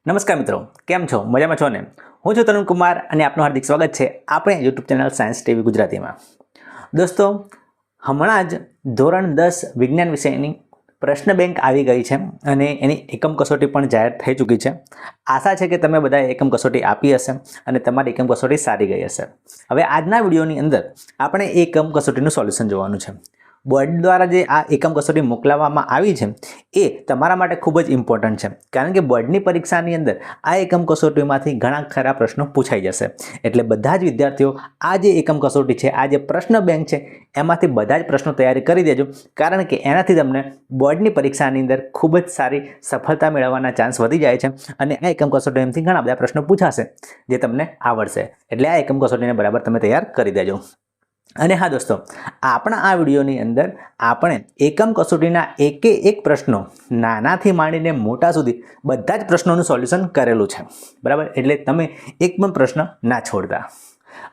નમસ્કાર મિત્રો, કેમ છો? મજામાં છો ને? હું છું તરુણ કુમાર અને આપનું હાર્દિક સ્વાગત છે આપણે યુટ્યુબ ચેનલ સાયન્સ ટીવી ગુજરાતીમાં। દોસ્તો, હમણાં જ ધોરણ 10 વિજ્ઞાન વિષયની પ્રશ્ન બેંક આવી ગઈ છે અને એની એકમ કસોટી પણ જાહેર થઈ ચૂકી છે। આશા છે કે તમે બધાએ એકમ કસોટી આપી હશે અને તમારી એકમ કસોટી સારી ગઈ હશે। હવે આજના વિડીયોની અંદર આપણે એકમ કસોટીનું સોલ્યુશન જોવાનું છે। બોર્ડ દ્વારા જે આ એકમ કસોટી મોકલવામાં આવી છે એ તમારા માટે ખૂબ જ ઇમ્પોર્ટન્ટ છે, કારણ કે બોર્ડની પરીક્ષાની અંદર આ એકમ કસોટીમાંથી ઘણા ખરા પ્રશ્નો પૂછાઈ જશે। એટલે બધા જ વિદ્યાર્થીઓ આ જે એકમ કસોટી છે, આ જે પ્રશ્ન બેંક છે, એમાંથી બધા જ પ્રશ્નો તૈયારી કરી દેજો, કારણ કે એનાથી તમને બોર્ડની પરીક્ષાની અંદર ખૂબ જ સારી સફળતા મેળવવાના ચાન્સ વધી જાય છે અને આ એકમ કસોટીમાંથી ઘણા બધા પ્રશ્નો પૂછાશે જે તમને આવડશે। એટલે આ એકમ કસોટીને બરાબર તમે તૈયાર કરી દેજો। અને હા દોસ્તો, આપણા આ વિડીયોની અંદર આપણે એકમ કસોટીના એક પ્રશ્નો નાનાથી માંડીને મોટા સુધી બધા જ પ્રશ્નોનું સોલ્યુશન કરેલું છે, બરાબર? એટલે તમે એક પણ પ્રશ્ન ના છોડતા।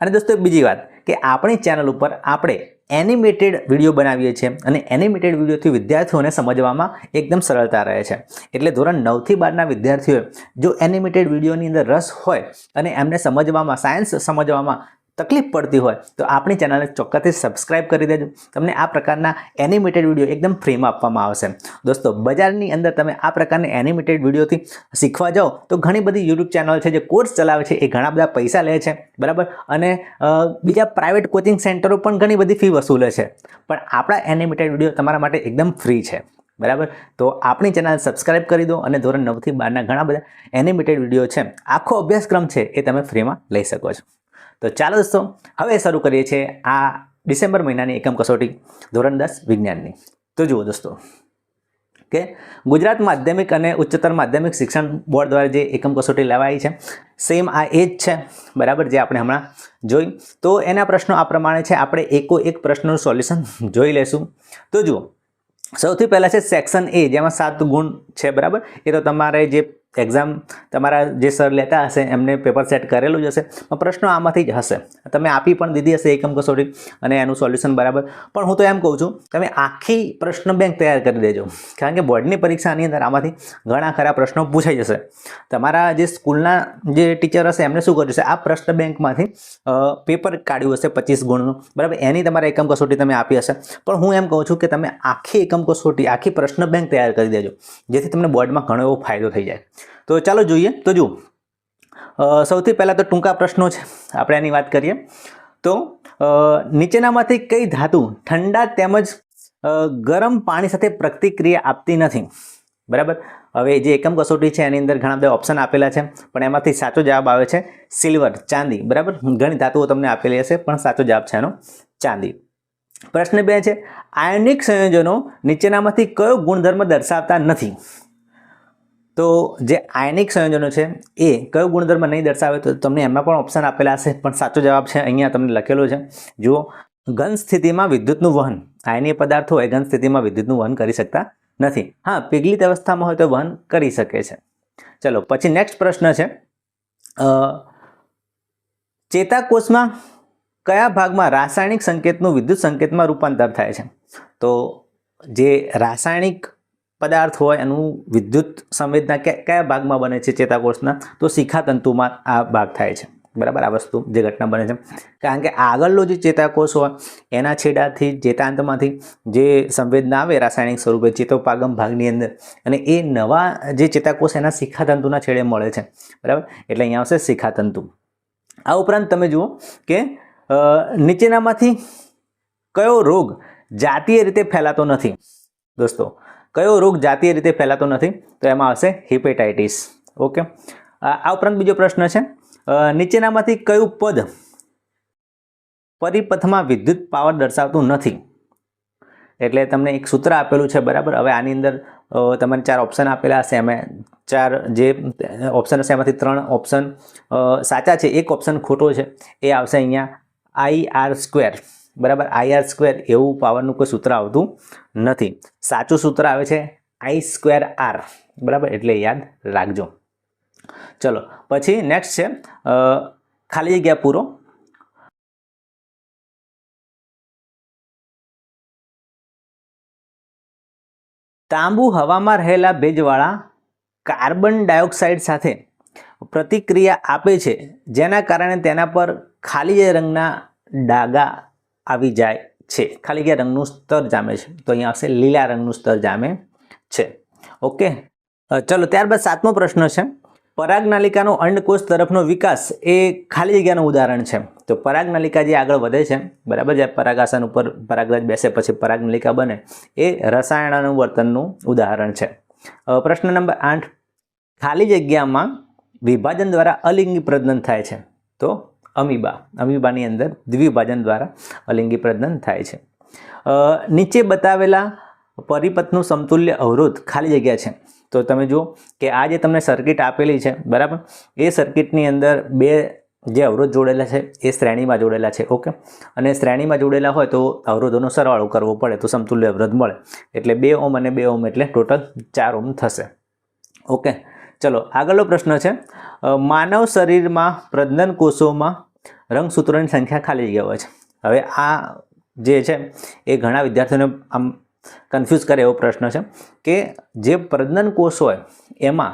અને દોસ્તો, બીજી વાત કે આપણી ચેનલ ઉપર આપણે એનિમેટેડ વિડીયો બનાવીએ છીએ અને એનિમેટેડ વિડીયોથી વિદ્યાર્થીઓને સમજવામાં એકદમ સરળતા રહે છે। એટલે ધોરણ 9 થી 12ના વિદ્યાર્થીઓએ જો એનિમેટેડ વિડીયોની અંદર રસ હોય અને એમને સમજવામાં, સાયન્સ સમજવામાં તકલીફ પડતી હોય તો આપણી ચેનલને ચોક્કસથી સબસ્ક્રાઇબ કરી દેજો। તમને આ પ્રકારના એનિમેટેડ વિડીયો એકદમ ફ્રીમાં આપવામાં આવશે। દોસ્તો, બજારની અંદર તમે આ પ્રકારની એનિમેટેડ વિડીયોથી શીખવા જાઓ તો ઘણી બધી યુટ્યુબ ચેનલ છે જે કોર્સ ચલાવે છે, એ ઘણા બધા પૈસા લે છે, બરાબર? અને બીજા પ્રાઇવેટ કોચિંગ સેન્ટરો પણ ઘણી બધી ફી વસૂલે છે, પણ આપણા એનિમેટેડ વિડીયો તમારા માટે એકદમ ફ્રી છે, બરાબર? તો આપણી ચેનલ સબસ્ક્રાઇબ કરી દો અને ધોરણ 9 થી 12ના ઘણા બધા એનિમેટેડ વિડીયો છે, આખો અભ્યાસક્રમ છે, એ તમે ફ્રીમાં લઈ શકો છો। તો ચાલો દોસ્તો, હવે શરૂ કરીએ છીએ આ ડિસેમ્બર મહિનાની એકમ કસોટી ધોરણ 10 વિજ્ઞાનની। તો જુઓ દોસ્તો કે ગુજરાત માધ્યમિક અને ઉચ્ચતર માધ્યમિક શિક્ષણ બોર્ડ દ્વારા જે એકમ કસોટી લેવાઈ છે, સેમ આ એ જ છે, બરાબર? જે આપણે હમણાં જોઈ, તો એના પ્રશ્નો આ પ્રમાણે છે। આપણે એક પ્રશ્નનું સોલ્યુશન જોઈ લેશું। તો જુઓ, સૌથી પહેલાં છે સેક્શન એ, જેમાં 7 ગુણ છે, બરાબર? એ તો તમારે જે એક્ઝામ તમારા જે સર લેતા હશે એમને પેપર સેટ કરેલું જ હશે, પ્રશ્નો આમાંથી જ હશે। તમે આપી પણ દીધી હશે એકમ કસોટી અને એનું સોલ્યુશન, બરાબર? પણ હું તો એમ કહું છું, તમે આખી પ્રશ્ન બેંક તૈયાર કરી દેજો, કારણ કે બોર્ડની પરીક્ષાની અંદર આમાંથી ઘણા ખરા પ્રશ્નો પૂછાઈ જશે। તમારા જે સ્કૂલના જે ટીચર હશે એમને શું કર્યું છે, આ પ્રશ્ન બેંકમાંથી પેપર કાઢ્યું હશે 25 ગુણનું, બરાબર? એની તમારે એકમ કસોટી તમે આપી હશે, પણ હું એમ કહું છું કે તમે આખી એકમ કસોટી, આખી પ્રશ્ન બેંક તૈયાર કરી દેજો, જેથી તમને બોર્ડમાં ઘણો એવો ફાયદો થઈ જાય। તો ચાલો જોઈએ। તો જુઓ, સૌથી પહેલાં તો ટૂંકા પ્રશ્નો છે, આપણે એની વાત કરીએ તો નીચેનામાંથી કઈ ધાતુ ઠંડા તેમજ ગરમ પાણી સાથે પ્રતિક્રિયા આપતી નથી, બરાબર? હવે જે એકમ કસોટી છે એની અંદર ઘણા બધા ઓપ્શન આપેલા છે, પણ એમાંથી સાચો જવાબ આવે છે સિલ્વર, ચાંદી, બરાબર? ઘણી ધાતુઓ તમને આપેલી હશે, પણ સાચો જવાબ છે એનો ચાંદી। પ્રશ્ન 2 છે, આયનિક સંયોજનો નીચેનામાંથી કયો ગુણધર્મ દર્શાવતા નથી? તો જે આયનિક સંયોજનો છે એ કયો ગુણધર્મ નહીં દર્શાવે, તો તમને એમાં પણ ઓપ્શન આપેલા હશે, પણ સાચો જવાબ છે અહીંયા તમને લખેલો છે, જુઓ, ઘન સ્થિતિમાં વિદ્યુતનું વહન। આયનીય પદાર્થો હોય ઘન સ્થિતિમાં વિદ્યુતનું વહન કરી શકતા નથી। હા, પીગલિત અવસ્થામાં હોય તો વહન કરી શકે છે। ચલો, પછી નેક્સ્ટ પ્રશ્ન છે, ચેતાકોષમાં કયા ભાગમાં રાસાયણિક સંકેતનું વિદ્યુત સંકેતમાં રૂપાંતર થાય છે? તો જે રાસાયણિક પદાર્થ હોય એનું વિદ્યુત સંવેદના કયા ભાગમાં બને છે ચેતાકોષના? તો શિખાતંતુમાં આ ભાગ થાય છે, બરાબર? આ વસ્તુ જે ઘટના બને છે, કારણ કે આગળનો જે ચેતાકોષ હોય એના છેડાથી, ચેતાંતમાંથી જે સંવેદના આવે રાસાયણિક સ્વરૂપે ચેતોપાગમ ભાગની અંદર, અને એ નવા જે ચેતાકોષ એના શિખાતંતુના છેડે મળે છે, બરાબર? એટલે અહીંયા આવશે શિખાતંતુ। આ ઉપરાંત તમે જુઓ કે નીચેનામાંથી કયો રોગ જાતીય રીતે ફેલાતો નથી? દોસ્તો, કયો રોગ જાતીય રીતે ફેલાતો નથી? તો એમાં આવશે હિપેટાઇટિસ, ઓકે? આ ઉપરાંત બીજો પ્રશ્ન છે, નીચેનામાંથી કયું પદ પરિપથમાં વિદ્યુત પાવર દર્શાવતું નથી? એટલે તમને એક સૂત્ર આપેલું છે, બરાબર? હવે આની અંદર તમને 4 ઓપ્શન આપેલા હશે, એમાં 4 જે ઓપ્શન હશે એમાંથી 3 ઓપ્શન સાચા છે, એક ઓપ્શન ખોટો છે, એ આવશે અહીંયા IR², બરાબર? IR², એવું પાવરનું કોઈ સૂત્ર આવતું નથી। સાચું સૂત્ર આવે છે I²R, બરાબર? એટલે યાદ રાખજો। ચલો, પછી નેક્સ્ટ છે ખાલી જગ્યા પૂરો। તાંબુ હવામાં રહેલા ભેજવાળા કાર્બન ડાયોક્સાઇડ સાથે પ્રતિક્રિયા આપે છે, જેના કારણે તેના પર ખાલી જગ્યા રંગના ડાઘા આવી જાય છે, ખાલી જગ્યા રંગનું સ્તર જામે છે. તો અહીંયા આવશે લીલા રંગનું સ્તર જામે છે. ઓકે, ચલો ત્યારબાદ 7મો પ્રશ્ન છે, પરાગનલિકાનો અંડકોષ તરફનો વિકાસ એ ખાલી જગ્યાનું ઉદાહરણ છે. તો પરાગનલિકા જે આગળ વધે છે, બરાબર, જે પરાગાસન ઉપર પરાગરજ બેસે પછી પરાગનલિકા બને, એ રસાયણાનુવર્તનનું ઉદાહરણ છે. પ્રશ્ન નંબર 8, ખાલી જગ્યામાં વિભાજન દ્વારા અલિંગી પ્રજનન થાય છે. તો અમીબાની અંદર દ્વિવિભાજન દ્વારા અલિંગી પ્રજનન થાય છે. નીચે બતાવેલા પરિપથનું સમતુલ્ય અવરોધ ખાલી જગ્યા છે. તો તમે જુઓ કે આ જે તમને સર્કિટ આપેલી છે, બરાબર, એ સર્કિટની અંદર બે જે અવરોધ જોડેલા છે એ શ્રેણીમાં જોડેલા છે. ઓકે, અને શ્રેણીમાં જોડેલા હોય તો અવરોધોનો સરવાળો કરવો પડે તો સમતુલ્ય અવરોધ મળે. એટલે 2 ઓહ્મ અને 2 ઓહ્મ એટલે ટોટલ 4 ઓહ્મ થશે. ઓકે, ચલો આગળનો પ્રશ્ન છે, માનવ શરીરમાં પ્રજનન કોષોમાં રંગસૂત્રોની સંખ્યા ખાલી જગ્યા હોય છે. હવે આ જે છે એ ઘણા વિદ્યાર્થીઓને આમ કન્ફ્યુઝ કરે એવો પ્રશ્ન છે કે જે પ્રજનન કોષ હોય એમાં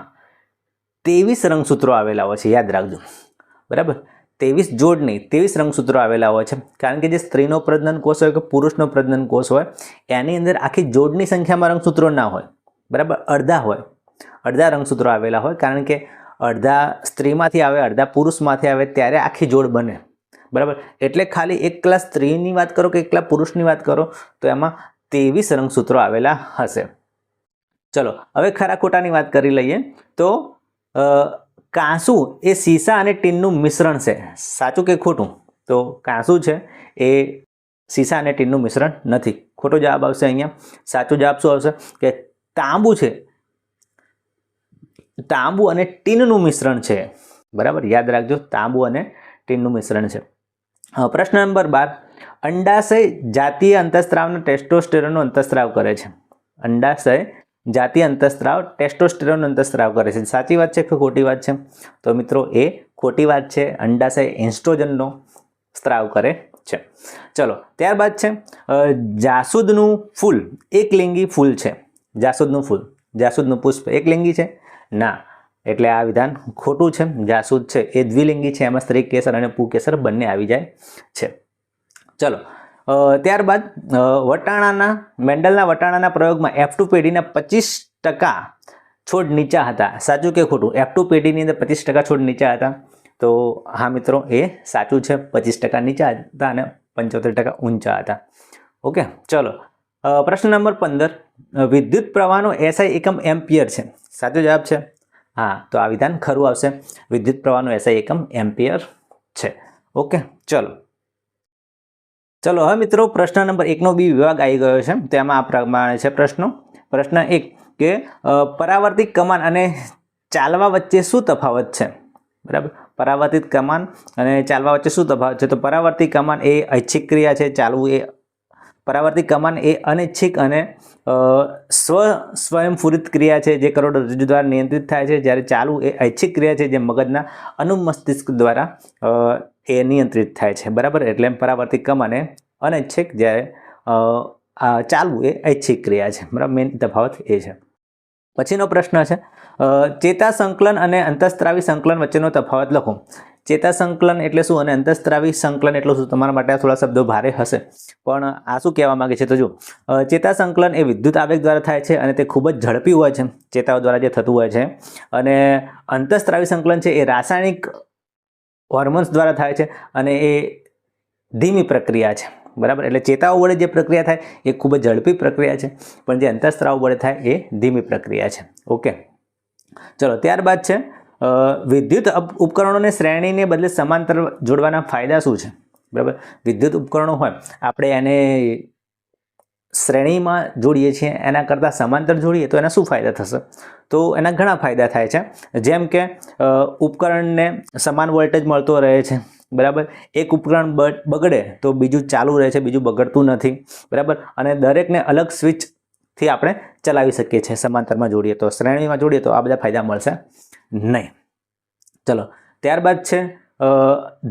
23 રંગસૂત્રો આવેલા હોય છે. યાદ રાખજો, બરાબર, 23 જોડ નહીં, 23 રંગસૂત્રો આવેલા હોય છે. કારણ કે જે સ્ત્રીનો પ્રજનન કોષ હોય કે પુરુષનો પ્રજનન કોષ હોય એની અંદર આખી જોડની સંખ્યામાં રંગસૂત્રો ના હોય, બરાબર, અડધા રંગસૂત્રો આવેલા હોય. કારણ કે અડધા સ્ત્રીમાંથી આવે, અડધા પુરુષમાંથી આવે, ત્યારે આખી જોડ બને, બરાબર. એટલે ખાલી એકલા સ્ત્રીની વાત કરો કે એકલા પુરુષની વાત કરો તો એમાં 23 રંગસૂત્રો આવેલા હશે. ચલો હવે ખરા ખોટાની વાત કરી લઈએ. તો કાંસુ એ સીસા અને ટીનનું મિશ્રણ છે. સાચું કે ખોટું? તો કાંસુ છે એ સીસા અને ટીનનું મિશ્રણ નથી. ખોટો જવાબ આવશે અહીંયા. સાચો જવાબ શું આવશે કે તાંબુ છે, તાંબુ અને ટીનનું મિશ્રણ છે, બરાબર. યાદ રાખજો, તાંબુ અને ટીનનું મિશ્રણ છે. પ્રશ્ન નંબર 12, અંડાશય જાતીય અંતઃસ્ત્રાવનો ટેસ્ટોસ્ટેરોનનો અંતઃસ્ત્રાવ કરે છે. અંડાશય જાતીય અંતઃસ્ત્રાવ ટેસ્ટોસ્ટેરોનનો અંતઃસ્ત્રાવ કરે છે. સાચી વાત છે કે ખોટી વાત છે? તો મિત્રો એ ખોટી વાત છે. અંડાશય એસ્ટ્રોજનનો સ્ત્રાવ કરે છે. ચલો ત્યારબાદ છે, જાસૂદનું ફૂલ એકલિંગી ફૂલ છે. જાસૂદનું પુષ્પ એકલિંગી છે? ના, એટલે આ વિધાન ખોટું છે. જાસૂદ છે એ દ્વિલિંગી છે, એમાં સ્ત્રી કેસર અને પુંકેસર બંને આવી જાય છે. ચલો ત્યારબાદ મેન્ડલના વટાણાના પ્રયોગમાં F2 પેઢીના 25% છોડ નીચા હતા. સાચું કે ખોટું? F2 પેઢીની અંદર 25% છોડ નીચા હતા. તો હા મિત્રો, એ સાચું છે. 25% નીચા હતા અને 75% ઊંચા હતા. ઓકે, ચલો પ્રશ્ન નંબર 15, વિદ્યુત પ્રવાહનો SI એકમ એમ્પિયર છે. સાચો જવાબ છે હા. તો આ વિધાન ખરું આવશે. વિદ્યુત પ્રવાહનો SI એકમ એમ્પિયર છે. ઓકે, ચલો હવે મિત્રો પ્રશ્ન નંબર 1નો બી વિભાગ આવી ગયો છે. તેમાં આ પ્રમાણે છે પ્રશ્નો. પ્રશ્ન 1 કે પરાવર્તિત કમાન અને ચાલવા વચ્ચે શું તફાવત છે? બરાબર, પરાવર્તિત કમાન અને ચાલવા વચ્ચે શું તફાવત છે? તો પરાવર્તિત કમાન એ ઐચ્છિક ક્રિયા છે, ચાલવું એ પરાવર્તિત કમાન એ અનૈચ્છિક અને સ્વયંસ્ફુરિત ક્રિયા છે જે કરોડરજ્જુ દ્વારા નિયંત્રિત થાય છે. જ્યારે ચાલવું એ ઐચ્છિક ક્રિયા છે જે મગજના અનુમસ્તિષ્ક દ્વારા એ નિયંત્રિત થાય છે, બરાબર. એટલે પરાવર્તિત કમાન એ અનૈચ્છિક, જ્યારે ચાલવું એ ઐચ્છિક ક્રિયા છે, બરાબર. મેઇન તફાવત એ છે. પછીનો પ્રશ્ન છે, ચેતા સંકલન અને અંતઃસ્ત્રાવી સંકલન વચ્ચેનો તફાવત લખો. ચેતા સંકલન એટલે શું અને અંતઃસ્ત્રાવી સંકલન એટલે શું? તમારા માટે થોડા શબ્દો ભારે હશે, પણ આ શું કહેવા માંગે છે? તો જો ચેતા સંકલન એ વિદ્યુત આવેગ દ્વારા થાય છે અને તે ખૂબ જ ઝડપી હોય છે, ચેતાઓ દ્વારા જે થતું હોય છે. અને અંતઃસ્ત્રાવી સંકલન છે એ રાસાયણિક હોર્મોન્સ દ્વારા થાય છે અને એ ધીમી પ્રક્રિયા છે, બરાબર. એટલે ચેતાઓ વડે જે પ્રક્રિયા થાય એ ખૂબ જ ઝડપી પ્રક્રિયા છે, પણ જે અંતઃસ્ત્રાવ વડે થાય એ ધીમી પ્રક્રિયા છે. ઓકે, ચલો ત્યારબાદ છે, વિદ્યુત ઉપકરણોને શ્રેણીને બદલે સમાંતર જોડવાના ફાયદા શું છે? બરાબર, વિદ્યુત ઉપકરણો હોય આપણે એને શ્રેણીમાં જોડીએ છીએ, એના કરતાં સમાંતર જોડીએ તો એના શું ફાયદા થશે? તો એના ઘણા ફાયદા થાય છે. જેમ કે ઉપકરણને સમાન વોલ્ટેજ મળતો રહે છે, બરાબર. એક ઉપકરણ બગડે તો બીજું ચાલુ રહે છે, બીજું બગડતું નથી, બરાબર. અને દરેકને અલગ સ્વિચથી આપણે ચલાવી શકીએ છીએ સમાંતરમાં જોડીએ તો. શ્રેણીમાં જોડીએ તો આ બધા ફાયદા મળશે નહીં. ચલો ત્યારબાદ છે,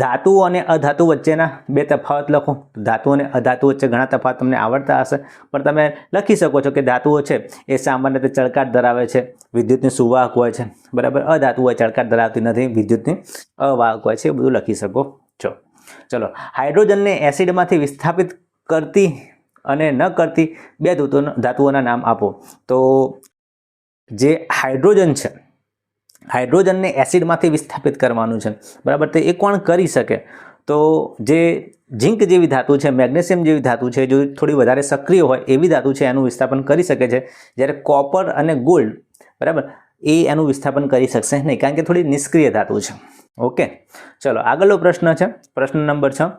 ધાતુ અને અધાતુ વચ્ચેના બે તફાવત લખો. ધાતુ અને અધાતુ વચ્ચે ઘણા તફાવત તમને આવડતા હશે, પણ તમે લખી શકો છો કે ધાતુઓ છે એ સામાન્ય રીતે ચળકાટ ધરાવે છે, વિદ્યુતની સુવાહક હોય છે, બરાબર. અધાતુ હોય ચળકાટ ધરાવતી નથી, વિદ્યુતની અવાહક હોય છે, એ બધું લખી શકો છો. ચલો, હાઇડ્રોજનને એસિડમાંથી વિસ્થાપિત કરતી અને ન કરતી બે ધાતુઓના નામ આપો. તો જે હાઇડ્રોજન છે, હાઇડ્રોજનને એસિડમાંથી વિસ્થાપિત કરવાનું છે, બરાબર. તો એ કોણ કરી શકે? તો જે ઝિંક જેવી ધાતુ છે, મેગ્નેશિયમ જેવી ધાતુ છે, જો થોડી વધારે સક્રિય હોય એવી ધાતુ છે એનું વિસ્થાપન કરી શકે છે, જ્યારે કોપર અને ગોલ્ડ, બરાબર, એ એનું વિસ્થાપન કરી શકશે નહીં, કારણ કે થોડી નિષ્ક્રિય ધાતુ છે. ઓકે, ચલો આગળનો પ્રશ્ન છે, પ્રશ્ન નંબર 6.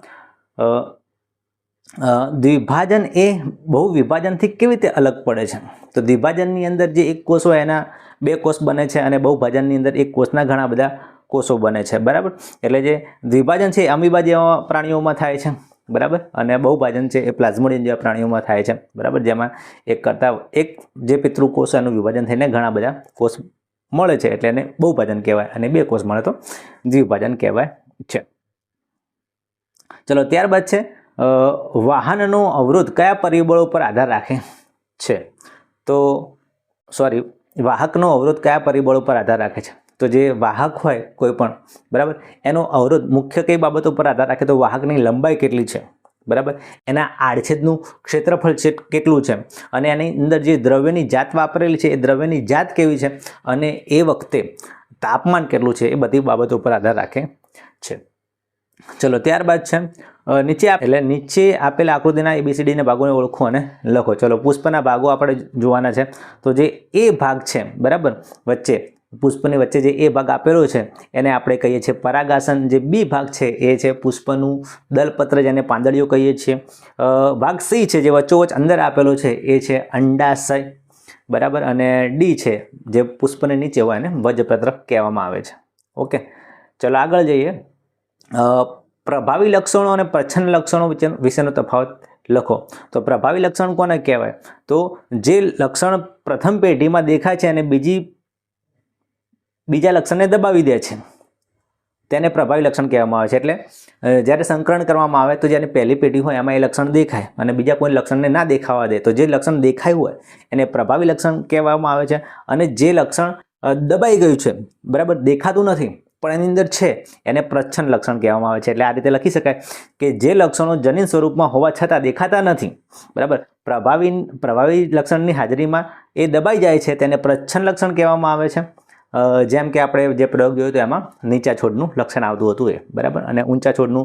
દ્વિભાજન એ બહુ વિભાજનથી કેવી રીતે અલગ પડે છે? તો દ્વિભાજનની અંદર જે એક કોષ હોય એના બે કોષ બને છે, અને બહુભાજનની અંદર એક કોષના ઘણા બધા કોષો બને છે, બરાબર. એટલે જે દ્વિભાજન છે અમીબા જેવા પ્રાણીઓમાં થાય છે, બરાબર, અને બહુભાજન છે એ પ્લાઝ્મોડિયમ જેવા પ્રાણીઓમાં થાય છે, બરાબર, જેમાં એક જે પિતૃકોષ એનું વિભાજન થઈને ઘણા બધા કોષ મળે છે, એટલે એને બહુભાજન કહેવાય, અને બે કોષ મળે તો દ્વિભાજન કહેવાય છે. ચલો, ત્યારબાદ છે વાહનનો અવરોધ કયા પરિબળો પર આધાર રાખે છે? તો સોરી, વાહકનો અવરોધ કયા પરિબળો પર આધાર રાખે છે? તો જે વાહક હોય કોઈ પણ, બરાબર, એનો અવરોધ મુખ્ય કઈ બાબતો પર આધાર રાખે? તો વાહકની લંબાઈ કેટલી છે, બરાબર, એના આડછેદનું ક્ષેત્રફળ છે કેટલું છે, અને એની અંદર જે દ્રવ્યની જાત વાપરેલી છે એ દ્રવ્યની જાત કેવી છે, અને એ વખતે તાપમાન કેટલું છે, એ બધી બાબતો પર આધાર રાખે છે. ચલો, ત્યારબાદ છે નીચે આપેલા આકૃતિના ABCDના ભાગોને ઓળખો અને લખો. ચલો, પુષ્પના ભાગો આપણે જોવાના છે. તો જે એ ભાગ છે, બરાબર, વચ્ચે પુષ્પની વચ્ચે જે એ ભાગ આપેલો છે એને આપણે કહીએ છીએ પરાગાસન. જે બી ભાગ છે એ છે પુષ્પનું દલપત્ર, જેને પાંદડીઓ કહીએ છીએ. ભાગ સી છે જે વચ્ચોવચ અંદર આપેલો છે એ છે અંડાશય, બરાબર, અને ડી છે જે પુષ્પની નીચે હોય એને વજ્રપત્ર કહેવામાં આવે છે. ઓકે, ચલો આગળ જઈએ. પ્રભાવી લક્ષણો અને પ્રચ્છન્ન લક્ષણો વિશેનો તફાવત લખો. તો પ્રભાવી લક્ષણ કોને કહેવાય? તો જે લક્ષણ પ્રથમ પેઢીમાં દેખાય છે અને બીજા લક્ષણને દબાવી દે છે તેને પ્રભાવી લક્ષણ કહેવામાં આવે છે. એટલે જ્યારે સંકરણ કરવામાં આવે તો જ્યારે પહેલી પેઢી હોય એમાં એ લક્ષણ દેખાય અને બીજા કોઈ લક્ષણને ના દેખાવા દે, તો જે લક્ષણ દેખાયું હોય એને પ્રભાવી લક્ષણ કહેવામાં આવે છે. અને જે લક્ષણ દબાઈ ગયું છે, બરાબર, દેખાતું નથી પણ એની અંદર છે, એને પ્રચ્છન્ન લક્ષણ કહેવામાં આવે છે. એટલે આ રીતે લખી શકાય કે જે લક્ષણો જનીન સ્વરૂપમાં હોવા છતાં દેખાતા નથી, બરાબર, પ્રભાવી લક્ષણની હાજરીમાં એ દબાઈ જાય છે, તેને પ્રચ્છન્ન લક્ષણ કહેવામાં આવે છે. જેમ કે આપણે જે પ્રયોગ જોયો હતો એમાં નીચા છોડનું લક્ષણ આવતું હતું એ, બરાબર, અને ઊંચા છોડનું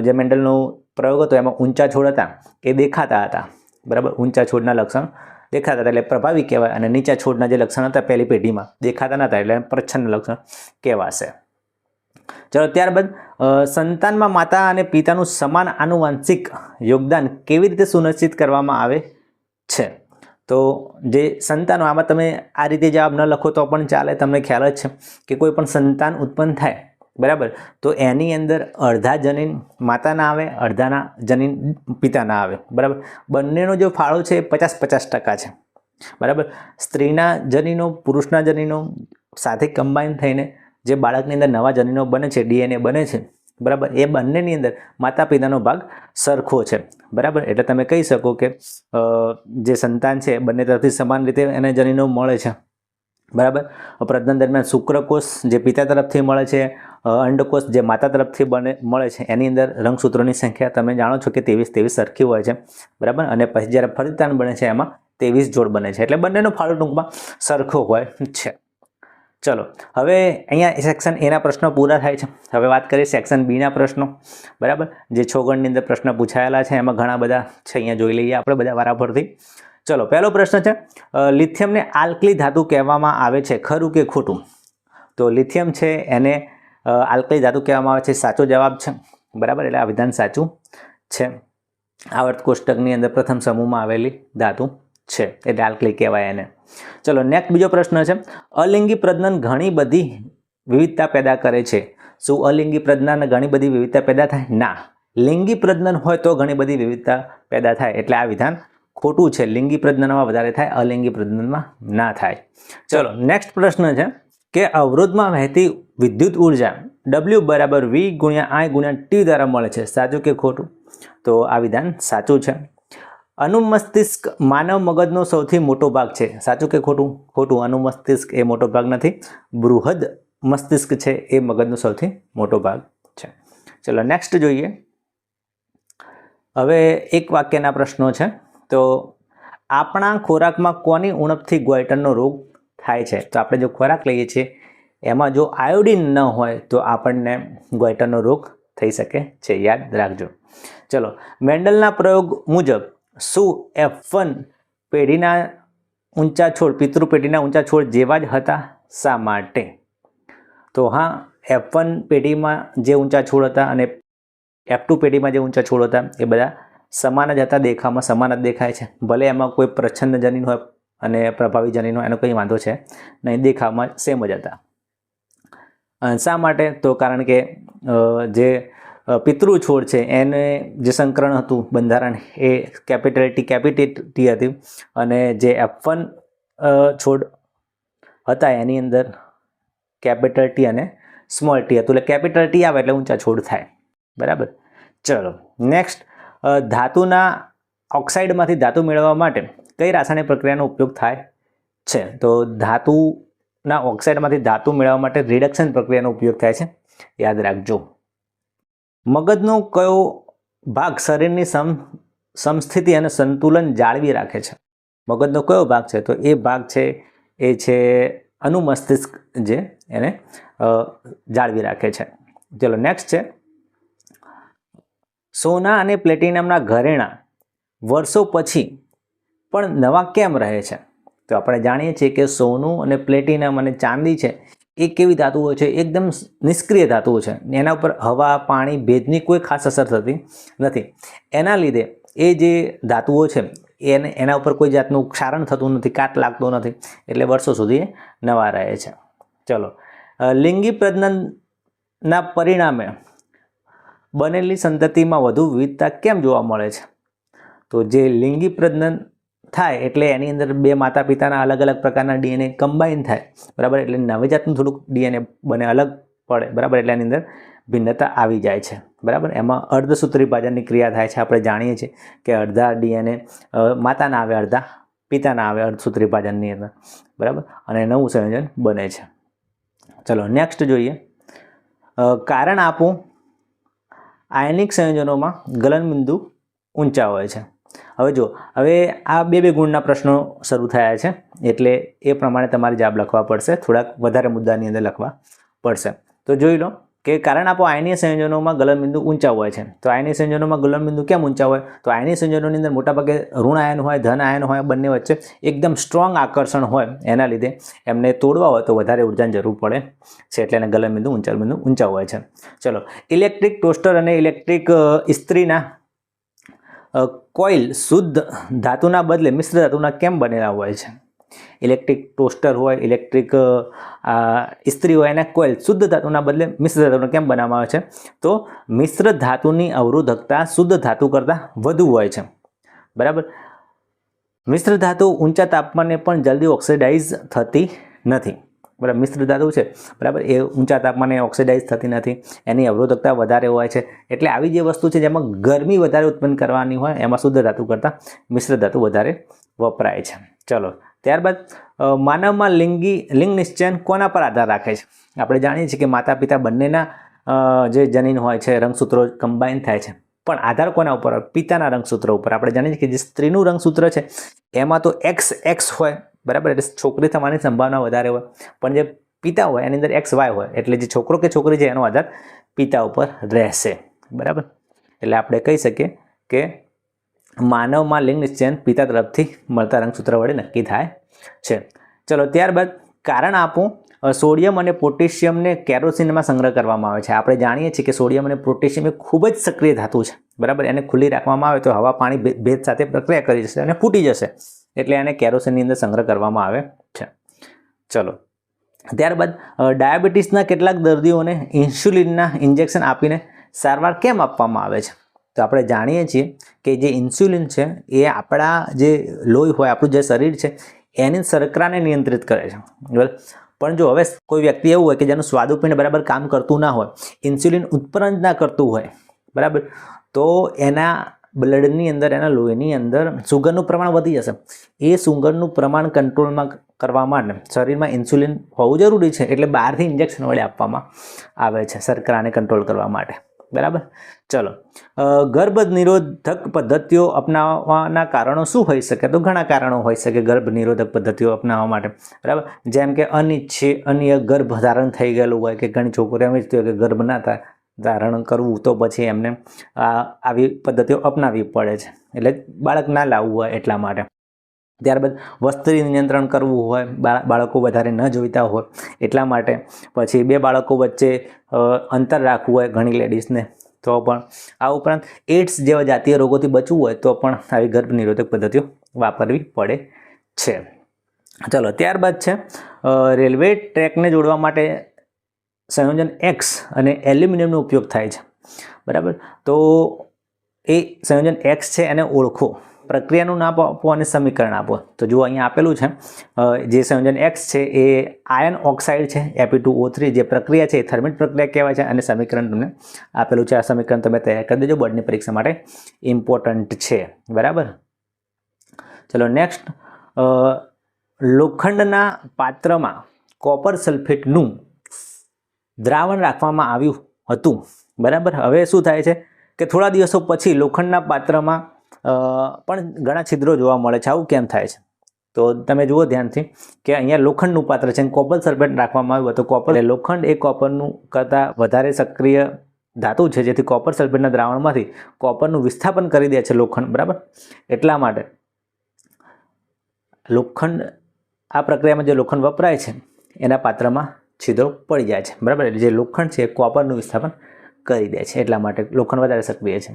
જે મેન્ડલનો પ્રયોગ હતો એમાં ઊંચા છોડ હતા એ દેખાતા હતા, બરાબર, ઊંચા છોડના લક્ષણ દેખાતા હતા એટલે પ્રભાવી કહેવાય, અને નીચા છોડના જે લક્ષણ હતા પહેલી પેઢીમાં દેખાતા નહોતા એટલે પ્રચ્છન્ન લક્ષણ કહેવાશે. ચલો, ત્યારબાદ સંતાનમાં માતા અને પિતાનું સમાન આનુવંશિક યોગદાન કેવી રીતે સુનિશ્ચિત કરવામાં આવે છે? તો જે સંતાનો, આમાં તમે આ રીતે જવાબ ન લખો તો પણ ચાલે, તમને ખ્યાલ જ છે કે કોઈ પણ સંતાન ઉત્પન્ન થાય, બરાબર, તો એની અંદર અડધા જનીન માતાના આવે, અડધાના જનીન પિતાના આવે, બરાબર. બંનેનો જે ફાળો છે એ 50-50% છે, બરાબર. સ્ત્રીના જનીનો, પુરુષના જનીનો સાથે કમ્બાઈન થઈને જે બાળકની અંદર નવા જનીનો બને છે, DNA બને છે, બરાબર, એ બંનેની અંદર માતા પિતાનો ભાગ સરખો છે, બરાબર. એટલે તમે કહી શકો કે જે સંતાન છે બંને તરફથી સમાન રીતે એને જનીનો મળે છે, બરાબર. પ્રજનન દરમિયાન શુક્રકોષ જે પિતા તરફથી મળે છે, અંડકોષ જે માતા તરફથી મળે છે, એની અંદર રંગસૂત્રોની સંખ્યા તમે જાણો છો કે 23 સરખી હોય છે, બરાબર. અને પછી જ્યારે ફલિતાન બને છે એમાં 23 જોડ બને છે, એટલે બંનેનો ફાળો ટૂંકમાં સરખો હોય છે. ચલો, હવે અહીંયા સેક્શન એના પ્રશ્નો પૂરા થાય છે. હવે વાત કરીએ સેક્શન બીના પ્રશ્નો, બરાબર. જે 6 ગણની અંદર પ્રશ્ન પૂછાયેલા છે એમાં ઘણા બધા છે, અહીંયા જોઈ લઈએ આપણે બધા વારાફરથી. ચલો, પહેલો પ્રશ્ન છે લિથિયમને આલ્કલી ધાતુ કહેવામાં આવે છે, ખરું કે ખોટું? તો લિથિયમ છે એને આલ્કલી ધાતુ કહેવામાં આવે છે, સાચો જવાબ છે, બરાબર. એટલે આ વિધાન સાચું છે. આવર્ત કોષ્ટકની અંદર પ્રથમ સમૂહમાં આવેલી ધાતુ છે એટલે આલ્કલી કહેવાય એને. ચલો, નેક્સ્ટ બીજો પ્રશ્ન છે અલિંગી પ્રજનન ઘણી બધી વિવિધતા પેદા કરે છે. શું અલિંગી પ્રજનન ઘણી બધી વિવિધતા પેદા થાય? ના. લિંગી પ્રજનન હોય તો ઘણી બધી વિવિધતા પેદા થાય, એટલે આ વિધાન ખોટું છે. લિંગી પ્રજનનમાં વધારે થાય, અલિંગી પ્રજનનમાં ના થાય. ચલો, નેક્સ્ટ પ્રશ્ન છે કે અવરોધમાં વહેતી વિદ્યુત ઉર્જા W બરાબર V ગુણ્યા I ગુણ્યા T દ્વારા મળે છે. સાચું કે ખોટું? તો આ વિધાન સાચું છે. અનુમસ્તિષ્ક માનવ મગજનો સૌથી મોટો ભાગ છે. સાચું કે ખોટું? ખોટું. અનુમસ્તિષ્ક એ મોટો ભાગ નથી. બૃહદ મસ્તિષ્ક છે એ મગજનો સૌથી મોટો ભાગ છે. ચલો નેક્સ્ટ જોઈએ. હવે એક વાક્યના પ્રશ્નો છે. તો આપણા ખોરાકમાં કોની ઉણપથી ગોઈટરનો રોગ થાય છે? તો આપણે જો ખોરાક લઈએ છીએ એમાં જો આયોડિન ન હોય તો આપણને ગોઈટરનો રોગ થઈ શકે છે. યાદ રાખજો. ચલો, મેન્ડલના પ્રયોગ મુજબ શું F1 પેઢીના ઊંચા છોડ પિતૃ પેઢીના ઊંચા છોડ જેવા જ હતા? શા માટે? તો હા, F1 પેઢીમાં જે ઊંચા છોડ હતા અને F2 પેઢીમાં જે ઊંચા છોડ હતા એ બધા સમાન જ હતા. દેખાવમાં સમાન જ દેખાય છે. ભલે એમાં કોઈ પ્રચ્છન્ન જનીન હોય અને પ્રભાવી જનીન હોય, એનો કંઈ વાંધો છે નહીં. દેખાવમાં સેમ જ હતા. શા માટે? તો કારણ કે જે પિતૃ છોડ છે એને જે સંકરણ હતું બંધારણ એ કેપિટલ ટી હતી અને જે F1 છોડ હતા એની અંદર કેપિટલ ટી અને સ્મોલ ટી હતું. એટલે કેપિટલ ટી આવે એટલે ઊંચા છોડ થાય. બરાબર. ચલો નેક્સ્ટ. ધાતુના ઓક્સાઇડમાંથી ધાતુ મેળવવા માટે કઈ રાસાયણિક પ્રક્રિયાનો ઉપયોગ થાય છે? તો ધાતુના ઓક્સાઇડમાંથી ધાતુ મેળવવા માટે રિડક્શન પ્રક્રિયાનો ઉપયોગ થાય છે. યાદ રાખજો. મગજનો કયો ભાગ શરીરની સમસ્થિતિ અને સંતુલન જાળવી રાખે છે? મગજનો કયો ભાગ છે? તો એ ભાગ છે એ છે અનુમસ્તિષ્ક, જે એને જાળવી રાખે છે. ચલો નેક્સ્ટ છે. સોના અને પ્લેટિનમના ઘરેણાં વર્ષો પછી પણ નવા કેમ રહે છે? તો આપણે જાણીએ છીએ કે સોનું અને પ્લેટિનમ અને ચાંદી છે એ કેવી ધાતુઓ છે? એકદમ નિષ્ક્રિય ધાતુઓ છે. એના ઉપર હવા, પાણી, ભેજની કોઈ ખાસ અસર થતી નથી. એના લીધે એ જે ધાતુઓ છે એના ઉપર કોઈ જાતનું ક્ષારણ થતું નથી, કાટ લાગતો નથી, એટલે વર્ષો સુધી નવા રહે છે. ચલો, લિંગી પ્રજનનના પરિણામે બનેલી સંતતિમાં વધુ વિવિધતા કેમ જોવા મળે છે? તો જે લિંગી પ્રજનન થાય એટલે એની અંદર બે માતા પિતાના અલગ અલગ પ્રકારના ડીએનએ કમ્બાઈન થાય. બરાબર. એટલે નવજાતનું થોડુંક ડીએનએ બને, અલગ પડે. બરાબર. એટલે એની અંદર ભિન્નતા આવી જાય છે. બરાબર. એમાં અર્ધસૂત્રી વિભાજનની ક્રિયા થાય છે. આપણે જાણીએ છીએ કે અડધા ડીએનએ માતાના આવે, અડધા પિતાના આવે અર્ધસૂત્રી વિભાજનની અંદર. બરાબર. અને નવું સંયોજન બને છે. ચલો નેક્સ્ટ જોઈએ. કારણ આપો. આયનિક સંયોજનોમાં ગલનબિંદુ ઊંચા હોય છે. હવે આ બે ગુણના પ્રશ્નો શરૂ થયા છે એટલે એ પ્રમાણે તમારે જવાબ લખવા પડશે. થોડાક વધારે મુદ્દાની અંદર લખવા પડશે. તો જોઈ લો કે કારણ આપો આયનીય સંયોજનોમાં ગલનબિંદુ ઊંચા હોય છે. તો આયનીય સંયોજનોમાં ગલનબિંદુ કેમ ઊંચા હોય? તો આયનીય સંયોજનોની અંદર મોટાભાગે ઋણ આયન હોય, ધન આયન હોય, બંને વચ્ચે એકદમ સ્ટ્રોંગ આકર્ષણ હોય. એના લીધે એમને તોડવા હોય તો વધારે ઉર્જાની જરૂર પડે છે, એટલે એને ગલનબિંદુ ઊંચા હોય છે. ચલો, ઇલેક્ટ્રિક ટોસ્ટર અને ઇલેક્ટ્રિક ઇસ્ત્રીના કોઇલ શુદ્ધ ધાતુના બદલે મિશ્ર ધાતુના કેમ બનેલા હોય છે? ઇલેક્ટ્રિક ટોસ્ટર હોય, ઇલેક્ટ્રિક ઇસ્ત્રી હોય, અને કોઇલ શુદ્ધ ધાતુના બદલે મિશ્ર ધાતુને કેમ બનાવવામાં આવે છે? તો મિશ્ર ધાતુની અવરોધકતા શુદ્ધ ધાતુ કરતાં વધુ હોય છે. બરાબર. મિશ્ર ધાતુ ઊંચા તાપમાને પણ જલ્દી ઓક્સિડાઇઝ થતી નથી. બરાબર. મિશ્ર ધાતુ છે, બરાબર, એ ઊંચા તાપમાને ઓક્સિડાઇઝ થતી નથી. એની અવરોધકતા વધારે હોય છે. એટલે આવી જે વસ્તુ છે જેમાં ગરમી વધારે ઉત્પન્ન કરવાની હોય એમાં શુદ્ધ ધાતુ કરતાં મિશ્ર ધાતુ વધારે વપરાય છે. ચલો, ત્યારબાદ માનવમાં લિંગ નિશ્ચયન કોના પર આધાર રાખે છે? આપણે જાણીએ છીએ કે માતા પિતા બંનેના જે જનીન હોય છે, રંગસૂત્રો કમ્બાઈન થાય છે, પણ આધાર કોના ઉપર? પિતાના રંગસૂત્ર ઉપર. આપણે જાણીએ છીએ કે જે સ્ત્રીનું રંગસૂત્ર છે એમાં તો XX હોય. બરાબર. એટલે છોકરી થવાની સંભાવના વધારે હોય, પણ જે પિતા હોય એની અંદર XY હોય. એટલે જે છોકરો કે છોકરી છે એનો આધાર પિતા ઉપર રહેશે. બરાબર. એટલે આપણે કહી શકીએ કે માનવમાં લિંગ નિશ્ચયન પિતા તરફથી મળતા રંગસૂત્ર વડે નક્કી થાય છે. ચલો, ત્યારબાદ કારણ આપો. સોડિયમ અને પોટેશિયમને કેરોસીનમાં સંગ્રહ કરવામાં આવે છે. આપણે જાણીએ છીએ કે સોડિયમ અને પોટેશિયમ એ ખૂબ જ સક્રિય ધાતુ છે. બરાબર. એને ખુલ્લી રાખવામાં આવે તો હવા, પાણી, ભેજ સાથે પ્રક્રિયા કરી જશે અને ફૂટી જશે. એટલે એને કેરોસીનની અંદર સંગ્રહ કરવામાં આવે છે. ચલો, ત્યારબાદ ડાયાબિટીસના કેટલાક દર્દીઓને ઇન્સ્યુલિનના ઇન્જેક્શન આપીને સારવાર કેમ આપવામાં આવે છે? તો આપણે જાણીએ છીએ કે જે ઇન્સ્યુલિન છે એ આપણા જે લોહી હોય, આપણું જે શરીર છે એની શર્કરાને નિયંત્રિત કરે છે. બરાબર. પણ જો હવે કોઈ વ્યક્તિ એવું હોય કે જેનું સ્વાદુપિંડ બરાબર કામ કરતું ના હોય, ઇન્સ્યુલિન ઉત્પન્ન જ ના કરતું હોય, બરાબર, તો એના બ્લડની અંદર, એના લોહીની અંદર સુગરનું પ્રમાણ વધી જશે. એ સુગરનું પ્રમાણ કંટ્રોલમાં કરવા માટે શરીરમાં ઇન્સ્યુલિન હોવું જરૂરી છે, એટલે બહારથી ઇન્જેક્શન વડે આપવામાં આવે છે શર્કરાને કંટ્રોલ કરવા માટે, બરાબર. ચલો, ગર્ભ નિરોધક પદ્ધતિઓ અપનાવવાના કારણો શું હોઈ શકે? તો ઘણા કારણો હોઈ શકે ગર્ભ નિરોધક પદ્ધતિઓ અપનાવવા માટે, બરાબર. જેમ કે અનિચ્છનીય ગર્ભ ધારણ થઈ ગયેલું હોય, કે ઘણી છોકરીઓ એમ જ કે ગર્ભ ના થાય ધારણ કરવું, તો પછી એમને આવી પદ્ધતિઓ અપનાવવી પડે છે, એટલે બાળક ના લાવવું હોય એટલા માટે. ત્યારબાદ વસ્તી નિયંત્રણ કરવું હોય, બાળકો વધારે ન જોઈતા હોય એટલા માટે. પછી 2 બાળકો વચ્ચે અંતર રાખવું હોય ઘણી લેડીઝને, તો પણ. આ ઉપરાંત એડ્સ જેવા જાતીય રોગોથી બચવું હોય તો પણ આવી ગર્ભ નિરોધક પદ્ધતિઓ વાપરવી પડે છે. ચલો, ત્યારબાદ છે રેલવે ટ્રેકને જોડવા માટે સંયોજન એક્સ અને એલ્યુમિનિયમનો ઉપયોગ થાય છે, બરાબર. તો એ સંયોજન એક્સ છે એને ઓળખો, પ્રક્રિયાનું નામ આપો અને સમીકરણ આપો. તો જુઓ અહીંયા આપેલું છે, જે સંયોજન એક્સ છે એ આયર્ન ઓક્સાઇડ છે, Fe2O3. જે પ્રક્રિયા છે એ થર્મિટ પ્રક્રિયા કહેવાય છે, અને સમીકરણ તમને આપેલું છે. આ સમીકરણ તમે તૈયાર કરી દેજો, બોર્ડની પરીક્ષા માટે ઇમ્પોર્ટન્ટ છે, બરાબર. ચલો, નેક્સ્ટ, લોખંડના પાત્રમાં કોપર સલ્ફેટનું દ્રાવણ રાખવામાં આવ્યું હતું, બરાબર. હવે શું થાય છે કે થોડા દિવસો પછી લોખંડના પાત્રમાં પણ ઘણા છિદ્રો જોવા મળે છે. આવું કેમ થાય છે? તો તમે જુઓ ધ્યાનથી કે અહીંયા લોખંડનું પાત્ર છે, કોપર સલ્ફેટ રાખવામાં આવ્યું હતું. કોપર, લોખંડ એ કોપરનું કરતાં વધારે સક્રિય ધાતુ છે, જેથી કોપર સલ્ફેટના દ્રાવણમાંથી કોપરનું વિસ્થાપન કરી દે છે લોખંડ, બરાબર. એટલા માટે લોખંડ, આ પ્રક્રિયામાં જે લોખંડ વપરાય છે એના પાત્રમાં છિદ્રો પડી જાય છે, બરાબર. એટલે જે લોખંડ છે એ કોપરનું વિસ્થાપન કરી દે છે, એટલા માટે લોખંડ વધારે સક્રિય છે.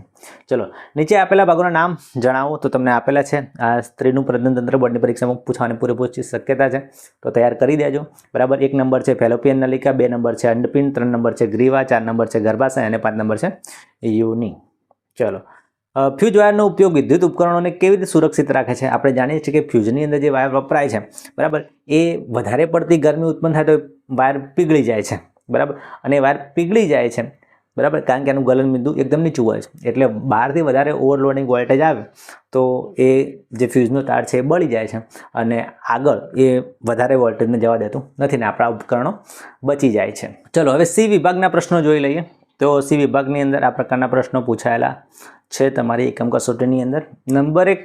ચલો, નીચે આપેલા ભાગોના નામ જણાવો. તો તમને આપેલા છે. આ સ્ત્રીનું પ્રજનનતંત્ર બોર્ડની પરીક્ષામાં પૂછવાની પૂરેપૂરી શક્યતા છે, તો તૈયાર કરી દેજો, બરાબર. 1 નંબર છે ફેલોપિયન નલિકા, 2 નંબર છે અંડપિંડ, 3 નંબર છે ગ્રીવા, 4 નંબર છે ગર્ભાશય અને 5 નંબર છે યોનિ. ચલો, ફ્યુઝ વાયરનો ઉપયોગ વિદ્યુત ઉપકરણોને કેવી રીતે સુરક્ષિત રાખે છે? આપણે જાણીએ છીએ કે ફ્યુઝની અંદર જે વાયર વપરાય છે, બરાબર, એ વધારે પડતી ગરમી ઉત્પન્ન થાય તો વાયર પીગળી જાય છે, બરાબર. અને વાયર પીગળી જાય છે, બરાબર, કારણ કે એનું ગલન બિંદુ એકદમ નીચું હોય છે. એટલે બહારથી વધારે ઓવરલોડિંગ વોલ્ટેજ આવે તો એ જે ફ્યુઝનો તાર છે એ બળી જાય છે, અને આગળ એ વધારે વોલ્ટેજને જવા દેતું નથી, ને આપણા ઉપકરણો બચી જાય છે. ચલો, હવે સી વિભાગના પ્રશ્નો જોઈ લઈએ. તો સી વિભાગની અંદર આ પ્રકારના પ્રશ્નો પૂછાયેલા છે તમારી એકમ કસોટીની અંદર. નંબર 1,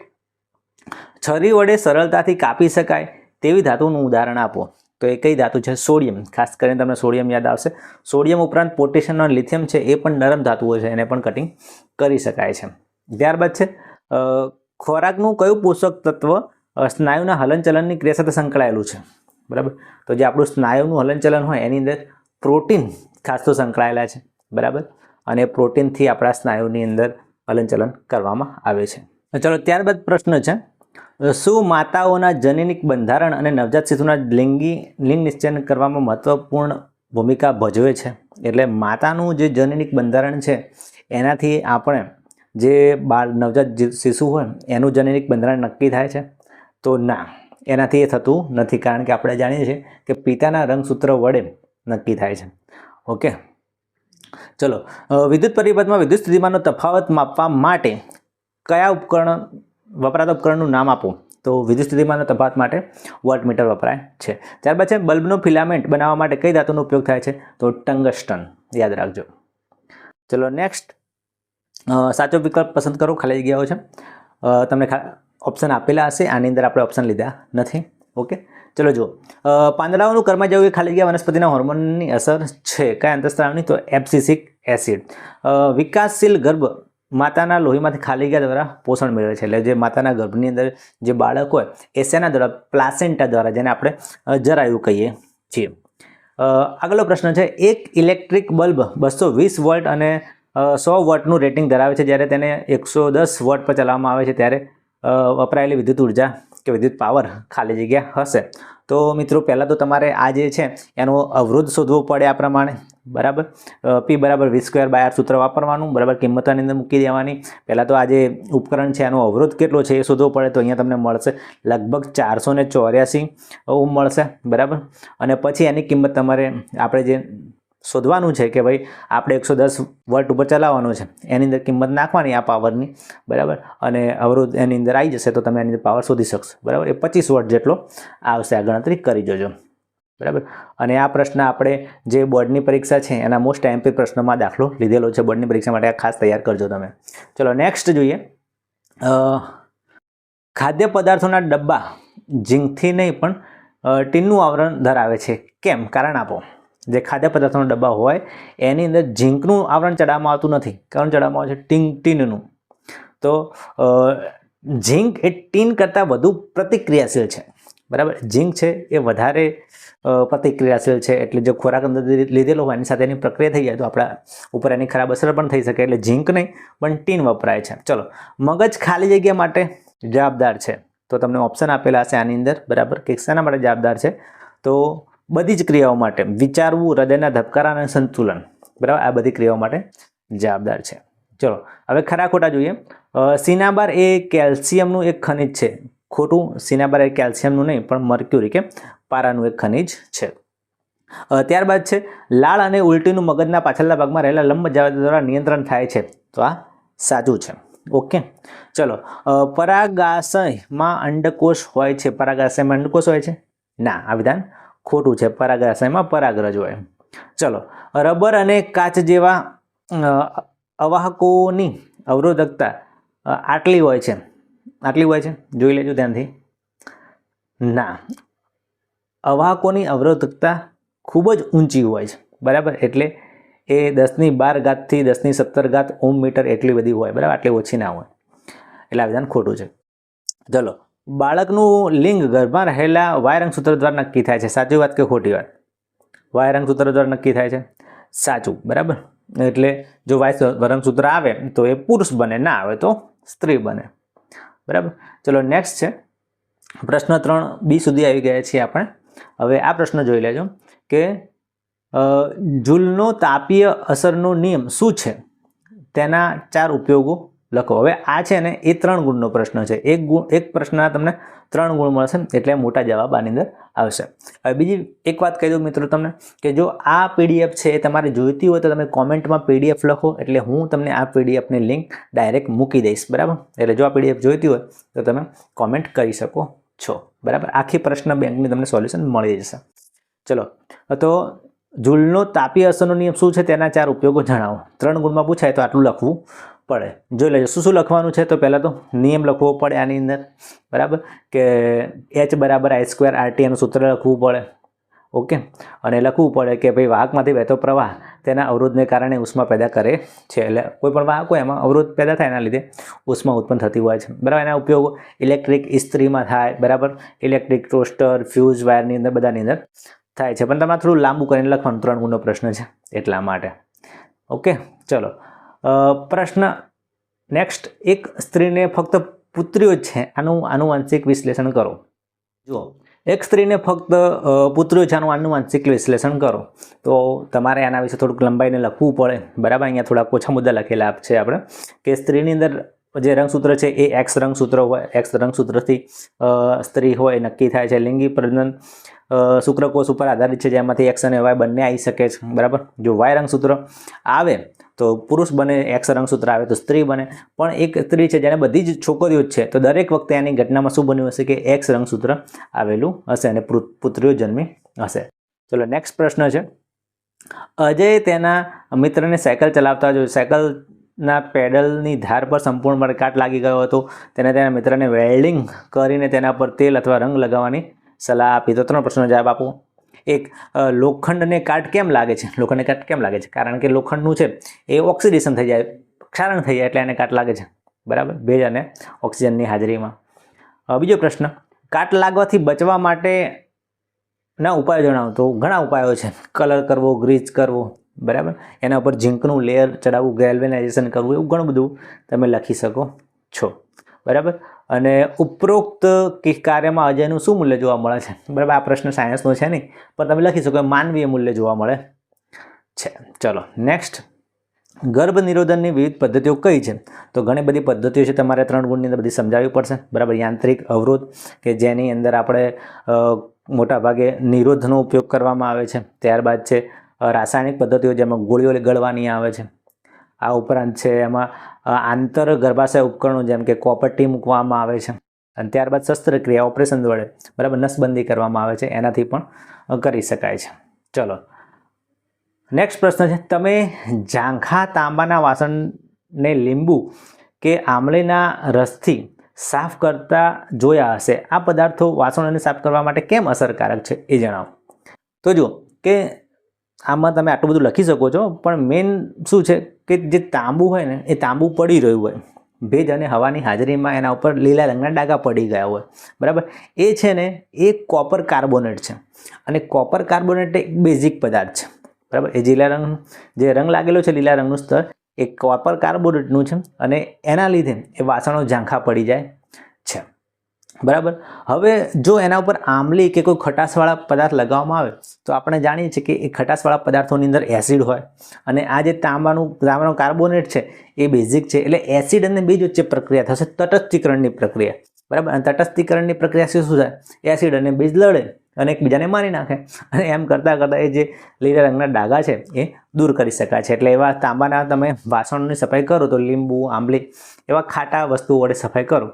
છરી વડે સરળતાથી કાપી શકાય તેવી ધાતુનું ઉદાહરણ આપો. તો એ કઈ ધાતુ છે? સોડિયમ. ખાસ કરીને તમને સોડિયમ યાદ આવશે. સોડિયમ ઉપરાંત પોટેશિયમ અને લિથિયમ છે, એ પણ નરમ ધાતુઓ છે, એને પણ કટિંગ કરી શકાય છે. ત્યારબાદ છે ખોરાકનું કયું પોષક તત્વ સ્નાયુના હલનચલનની ક્રિયા સાથે સંકળાયેલું છે, બરાબર. તો જે આપણું સ્નાયુનું હલનચલન હોય એની અંદર પ્રોટીન ખાસ તો સંકળાયેલા છે, બરાબર. અને પ્રોટીનથી આપણા સ્નાયુની અંદર હલનચલન કરવામાં આવે છે. ચલો, ત્યારબાદ પ્રશ્ન છે, શું માતાઓના જનીનિક બંધારણ અને નવજાત શિશુના લિંગ નિશ્ચય કરવામાં મહત્વપૂર્ણ ભૂમિકા ભજવે છે? એટલે માતાનું જે જનીનિક બંધારણ છે એનાથી આપણે જે નવજાત શિશુ હોય એનું જનીનિક બંધારણ નક્કી થાય છે? તો ના, એનાથી એ થતું નથી, કારણ કે આપણે જાણીએ છીએ કે પિતાના રંગસૂત્ર વડે નક્કી થાય છે. ઓકે, ચલો, વિદ્યુત પરિપથમાં વિદ્યુત સ્થિતિમાનનો તફાવત માપવા માટે કયા વપરાતા ઉપકરણનું નામ આપો? તો વિદ્યુત સ્થિતિમાનનો તફાવત માટે વોલ્ટમીટર વપરાય છે. ત્યારબાદ છે બલ્બનો ફિલામેન્ટ બનાવવા માટે કઈ ધાતુનો ઉપયોગ થાય છે? તો ટંગસ્ટન, યાદ રાખજો. ચલો, નેક્સ્ટ, સાચો વિકલ્પ પસંદ કરો, ખાલી જગ્યાઓ છે. તમને ઓપ્શન આપેલા હશે, આની અંદર આપણે ઓપ્શન લીધા નથી. ઓકે, ચલો જુઓ, પાંદડાઓનું કર્મ જેવું એ ખાલી જગ્યા વનસ્પતિના હોર્મોનની અસર છે. કયા અંતઃસ્ત્રાવની? તો એબ્સિસિક એસિડ. વિકાસશીલ ગર્ભ માતાના લોહીમાંથી ખાલી જગ્યા દ્વારા પોષણ મેળવે છે. એટલે જે માતાના ગર્ભની અંદર જે બાળક હોય એ શેના દ્વારા? પ્લાસેન્ટા દ્વારા, જેને આપણે જરાયુ કહીએ છીએ. આગળનો પ્રશ્ન છે, એક ઇલેક્ટ્રિક બલ્બ 220 વોલ્ટ અને 100 વોટનું રેટિંગ ધરાવે છે. જ્યારે તેને 110 વોટ પર ચલાવવામાં આવે છે ત્યારે વપરાયેલી વિદ્યુત ઉર્જા કે વિદ્યુત પાવર ખાલી જગ્યા હશે. તો મિત્રો, પહેલાં તો તમારે આ જે છે એનો અવરોધ શોધવો પડે આ પ્રમાણે, બરાબર. પી બરાબર v²/r સૂત્ર વાપરવાનું, બરાબર. કિંમત આની અંદર મૂકી દેવાની. પહેલાં તો આ જે ઉપકરણ છે આનો અવરોધ કેટલો છે એ શોધવો પડે, તો અહીંયા તમને મળશે લગભગ 484 ઓહ્મ મળશે, બરાબર. અને પછી એની કિંમત તમારે આપણે જે શોધવાનું છે કે ભાઈ આપણે 110 વોલ્ટ ઉપર ચલાવવાનું છે, એની અંદર કિંમત નાખવાની આ પાવરની, બરાબર. અને અવરોધ એની અંદર આવી જશે તો તમે એની અંદર પાવર શોધી શકશો, બરાબર. એ 25 વોટ જેટલો આવશે. આ ગણતરી કરી જોજો, બરાબર. અને આ પ્રશ્ન આપણે જે બોર્ડની પરીક્ષા છે એના મોસ્ટ એમપી પ્રશ્નમાં દાખલો લીધેલો છે. બોર્ડની પરીક્ષા માટે આ ખાસ તૈયાર કરજો તમે. ચલો નેક્સ્ટ જોઈએ. ખાદ્ય પદાર્થોના ડબ્બા ઝીંકથી નહીં પણ ટીનનું આવરણ ધરાવે છે, કેમ? કારણ આપો. જે ખાદ્ય પદાર્થોના ડબ્બા હોય એની અંદર ઝીંકનું આવરણ ચડાવવામાં આવતું નથી. કારણ ચડાવવામાં આવે છે ટીનનું. તો ઝીંક એ ટીન કરતાં વધુ પ્રતિક્રિયાશીલ છે, બરાબર. ઝીંક છે એ વધારે પ્રતિક્રિયાશીલ છે, એટલે જો ખોરાક અંદર લીધેલો હોય એની સાથે એની પ્રક્રિયા થઈ જાય તો આપણા ઉપર એની ખરાબ અસર પણ થઈ શકે, એટલે ઝીંક નહીં પણ ટીન વપરાય છે. ચલો, મગજ ખાલી જગ્યા માટે જવાબદાર છે, તો તમને ઓપ્શન આપેલા હશે આની અંદર, બરાબર. કે શાના માટે જવાબદાર છે? તો બધી જ ક્રિયાઓ માટે, વિચારવું, હૃદયના ધબકારા અને સંતુલન, બરાબર. આ બધી ક્રિયાઓ માટે જવાબદાર છે. ચલો હવે ખરા ખોટા જોઈએ. સિનાબાર એ કેલ્શિયમનું એક ખનિજ છે. ખોટું. સિનાબાર એ કેલ્શિયમનું નહીં પણ મર્ક્યુરી કે પારાનું એક ખનિજ છે. ત્યારબાદ છે લાળ અને ઉલટીનું મગજના પાછળના ભાગમાં રહેલા લંબ જવાબ દ્વારા નિયંત્રણ થાય છે, તો આ સાચું છે. ઓકે, ચલો. પરાગાશયમાં અંડકોષ હોય છે. પરાગાશયમાં અંડકોષ હોય છે? ના, આ વિધાન ખોટું છે. પરાગાશયમાં પરાગરજ હોય. ચલો, રબર અને કાચ જેવા અવાહકોની અવરોધકતા આટલી હોય છે. આટલી હોય છે? જોઈ લેજો ધ્યાનથી. ના, અવાહકોની અવરોધકતા ખૂબ જ ઊંચી હોય છે, બરાબર. એટલે એ 10⁻12 થી 10⁻17 ઓહ્મ મીટર એટલી બધી હોય, બરાબર. આટલી ઓછી ના હોય, એટલે આ વિધાન ખોટું છે. ચલો, બાળકનું લિંગ ગર્ભમાં રહેલા વાય રંગસૂત્ર દ્વારા નક્કી થાય છે. સાચી વાત કે ખોટી વાત? વાય રંગસૂત્ર દ્વારા નક્કી થાય છે, સાચું, બરાબર. એટલે જો વાય રંગસૂત્ર આવે તો એ પુરુષ બને, ના આવે તો સ્ત્રી બને, બરાબર. ચલો નેક્સ્ટ છે પ્રશ્ન 3B સુધી આવી ગયા છીએ આપણે. હવે આ પ્રશ્ન જોઈ લેજો કે જૂલનો તાપીય અસરનો નિયમ શું છે? તેના 4 ઉપયોગો લખો. હવે આ છે ને એ 3 ગુણનો પ્રશ્ન છે. એક પ્રશ્નના તમને 3 ગુણ મળશે, એટલે મોટા જવાબ આની અંદર આવશે. હવે બીજી એક વાત કહી દઉં મિત્રો તમને કે જો આ પીડીએફ છે એ તમારે જોઈતી હોય તો તમે કોમેન્ટમાં પીડીએફ લખો, એટલે હું તમને આ પીડીએફની લિંક ડાયરેક્ટ મૂકી દઈશ, બરાબર. એટલે જો આ પીડીએફ જોઈતી હોય તો તમે કોમેન્ટ કરી શકો છો, બરાબર. આખી પ્રશ્ન બેંકની તમને સોલ્યુશન મળી જશે. ચલો, તો જૂલનો તાપીય અસરનો નિયમ શું છે તેના 4 ઉપયોગો જણાવો. 3 ગુણમાં પૂછાય તો આટલું લખવું પડે. જોઈ લેજો શું શું લખવાનું છે. તો પહેલાં તો નિયમ લખવો પડે આની અંદર, બરાબર. કે H = I² RT એનું સૂત્ર લખવું પડે. ઓકે, અને લખવું પડે કે ભાઈ વાહકમાંથી વહેતો પ્રવાહ તેના અવરોધને કારણે ઉષ્મા પેદા કરે છે. એટલે કોઈ પણ વાહક હોય એમાં અવરોધ પેદા થાય, એના લીધે ઉષ્મા ઉત્પન્ન થતી હોય છે, બરાબર. એના ઉપયોગો ઇલેક્ટ્રિક ઇસ્ત્રીમાં થાય, બરાબર. ઇલેક્ટ્રિક ટોસ્ટર, ફ્યુઝ વાયરની અંદર બધાની અંદર થાય છે. પણ તમારે થોડું લાંબુ કરીને લખવાનું, 3 ગુણનો પ્રશ્ન છે એટલા માટે. ઓકે, ચલો. પ્રશ્ન નેક્સ્ટ. એક સ્ત્રીને ફક્ત પુત્રીઓ જ છે, આનું આનુવંશિક વિશ્લેષણ કરો. જુઓ, એક સ્ત્રીને ફક્ત પુત્રીઓ છે, આનું આનુવંશિક વિશ્લેષણ કરો. તો તમારે આના વિશે થોડુંક લંબાઈને લખવું પડે, બરાબર. અહીંયા થોડા ઓછા મુદ્દા લખેલા છે આપણે કે સ્ત્રીની અંદર જે રંગસૂત્ર છે એ X રંગસૂત્ર હોય. X રંગસૂત્રથી સ્ત્રી હોય નક્કી થાય છે. લિંગી પ્રજનન શુક્રકોષ ઉપર આધારિત છે, જેમાંથી X અને Y બંને આવી શકે છે, બરાબર. જો Y રંગસૂત્ર આવે તો પુરુષ બને, X રંગસૂત્ર આવે તો સ્ત્રી બને. પણ એક સ્ત્રી છે જેને બધી જ છોકરીઓ જ છે, તો દરેક વખતે એની ઘટનામાં શું બન્યું હશે કે X રંગસૂત્ર આવેલું હશે અને પુત્રીઓ જન્મી હશે. ચલો નેક્સ્ટ પ્રશ્ન છે. અજય તેના મિત્રને સાયકલ ચલાવતા જોયું. સાયકલના પેડલની ધાર પર સંપૂર્ણપણે કાટ લાગી ગયો હતો. તેને તેના મિત્રને વેલ્ડિંગ કરીને તેના પર તેલ અથવા રંગ લગાવવાની સલાહ આપી. તો 3 પ્રશ્નનો જવાબ આપો. એક, લોખંડને કાટ કેમ લાગે છે? લોખંડને કાટ કેમ લાગે છે? કારણ કે લોખંડનું છે એ ઓક્સિડેશન થઈ જાય, ક્ષારણ થઈ જાય, એટલે એને કાટ લાગે છે, બરાબર. ભેજ અને ઓક્સિજનની હાજરીમાં. બીજો પ્રશ્ન. કાટ લાગવાથી બચવા માટેના ઉપાયો જણાવો. તો ઘણા ઉપાયો છે. કલર કરવો, ગ્રીઝ કરવો, બરાબર. એના ઉપર ઝીંકનું લેયર ચડાવવું, ગેલ્વેનાઇઝેશન કરવું, એવું ઘણું બધું તમે લખી શકો છો, બરાબર. અને ઉપરોક્ત કાર્યમાં અજયનું શું મૂલ્ય જોવા મળે છે? બરાબર. આ પ્રશ્ન સાયન્સનો છે નહીં, પણ તમે લખી શકો માનવીય મૂલ્ય જોવા મળે છે. ચલો નેક્સ્ટ, ગર્ભ નિરોધનની વિવિધ પદ્ધતિઓ કઈ છે? તો ઘણી બધી પદ્ધતિઓ છે, તમારે 3 ગુણની અંદર બધી સમજાવવી પડશે, બરાબર. યાંત્રિક અવરોધ કે જેની અંદર આપણે મોટાભાગે નિરોધનો ઉપયોગ કરવામાં આવે છે. ત્યારબાદ છે રાસાયણિક પદ્ધતિઓ જેમાં ગોળીઓ ગળવાની આવે છે. આ ઉપરાંત છે એમાં આંતર ગર્ભાશય ઉપકરણો જેમ કે કોપરટી મૂકવામાં આવે છે. અને ત્યારબાદ શસ્ત્રક્રિયા ઓપરેશન વડે, બરાબર, નસબંધી કરવામાં આવે છે, એનાથી પણ કરી શકાય છે. ચલો નેક્સ્ટ પ્રશ્ન છે, તમે ઝાંખા તાંબાના વાસણને લીંબુ કે આમલીના રસથી સાફ કરતા જોયા હશે. આ પદાર્થો વાસણોને સાફ કરવા માટે કેમ અસરકારક છે એ જણાવો. તો જુઓ કે આમાં તમે આટલું બધું લખી શકો છો, પણ મેઇન શું છે કે જે તાંબુ હોય ને એ તાંબુ પડી રહ્યું હોય, ભેજ અને હવાની હાજરીમાં એના ઉપર લીલા રંગના ડાઘા પડી ગયા હોય, બરાબર. એ છે ને એ કોપર કાર્બોનેટ છે, અને કોપર કાર્બોનેટ એક બેઝિક પદાર્થ છે, બરાબર. એ જે રંગ લાગેલો છે લીલા રંગનું સ્તર એ કોપર કાર્બોનેટનું છે, અને એના લીધે એ વાસણો ઝાંખા પડી જાય છે, બરાબર. હવે જો એના ઉપર આંબલી કે કોઈ ખટાશવાળા પદાર્થ લગાવવામાં આવે તો આપણે જાણીએ છીએ કે એ ખટાશવાળા પદાર્થોની અંદર એસિડ હોય, અને આ જે તાંબાનો કાર્બોનેટ છે એ બેઝિક છે, એટલે એસિડ અને બેઝ વચ્ચે પ્રક્રિયા થશે તટસ્થીકરણની પ્રક્રિયા, બરાબર. અને તટસ્થીકરણની પ્રક્રિયા શું થાય? એસિડ અને બેઝ લડે અને એકબીજાને મારી નાખે, અને એમ કરતાં એ જે લીલા રંગના ડાઘા છે એ દૂર કરી શકાય છે. એટલે એવા તાંબાના તમે વાસણોની સફાઈ કરો તો લીંબુ, આંબલી એવા ખાટા વસ્તુઓ વડે સફાઈ કરો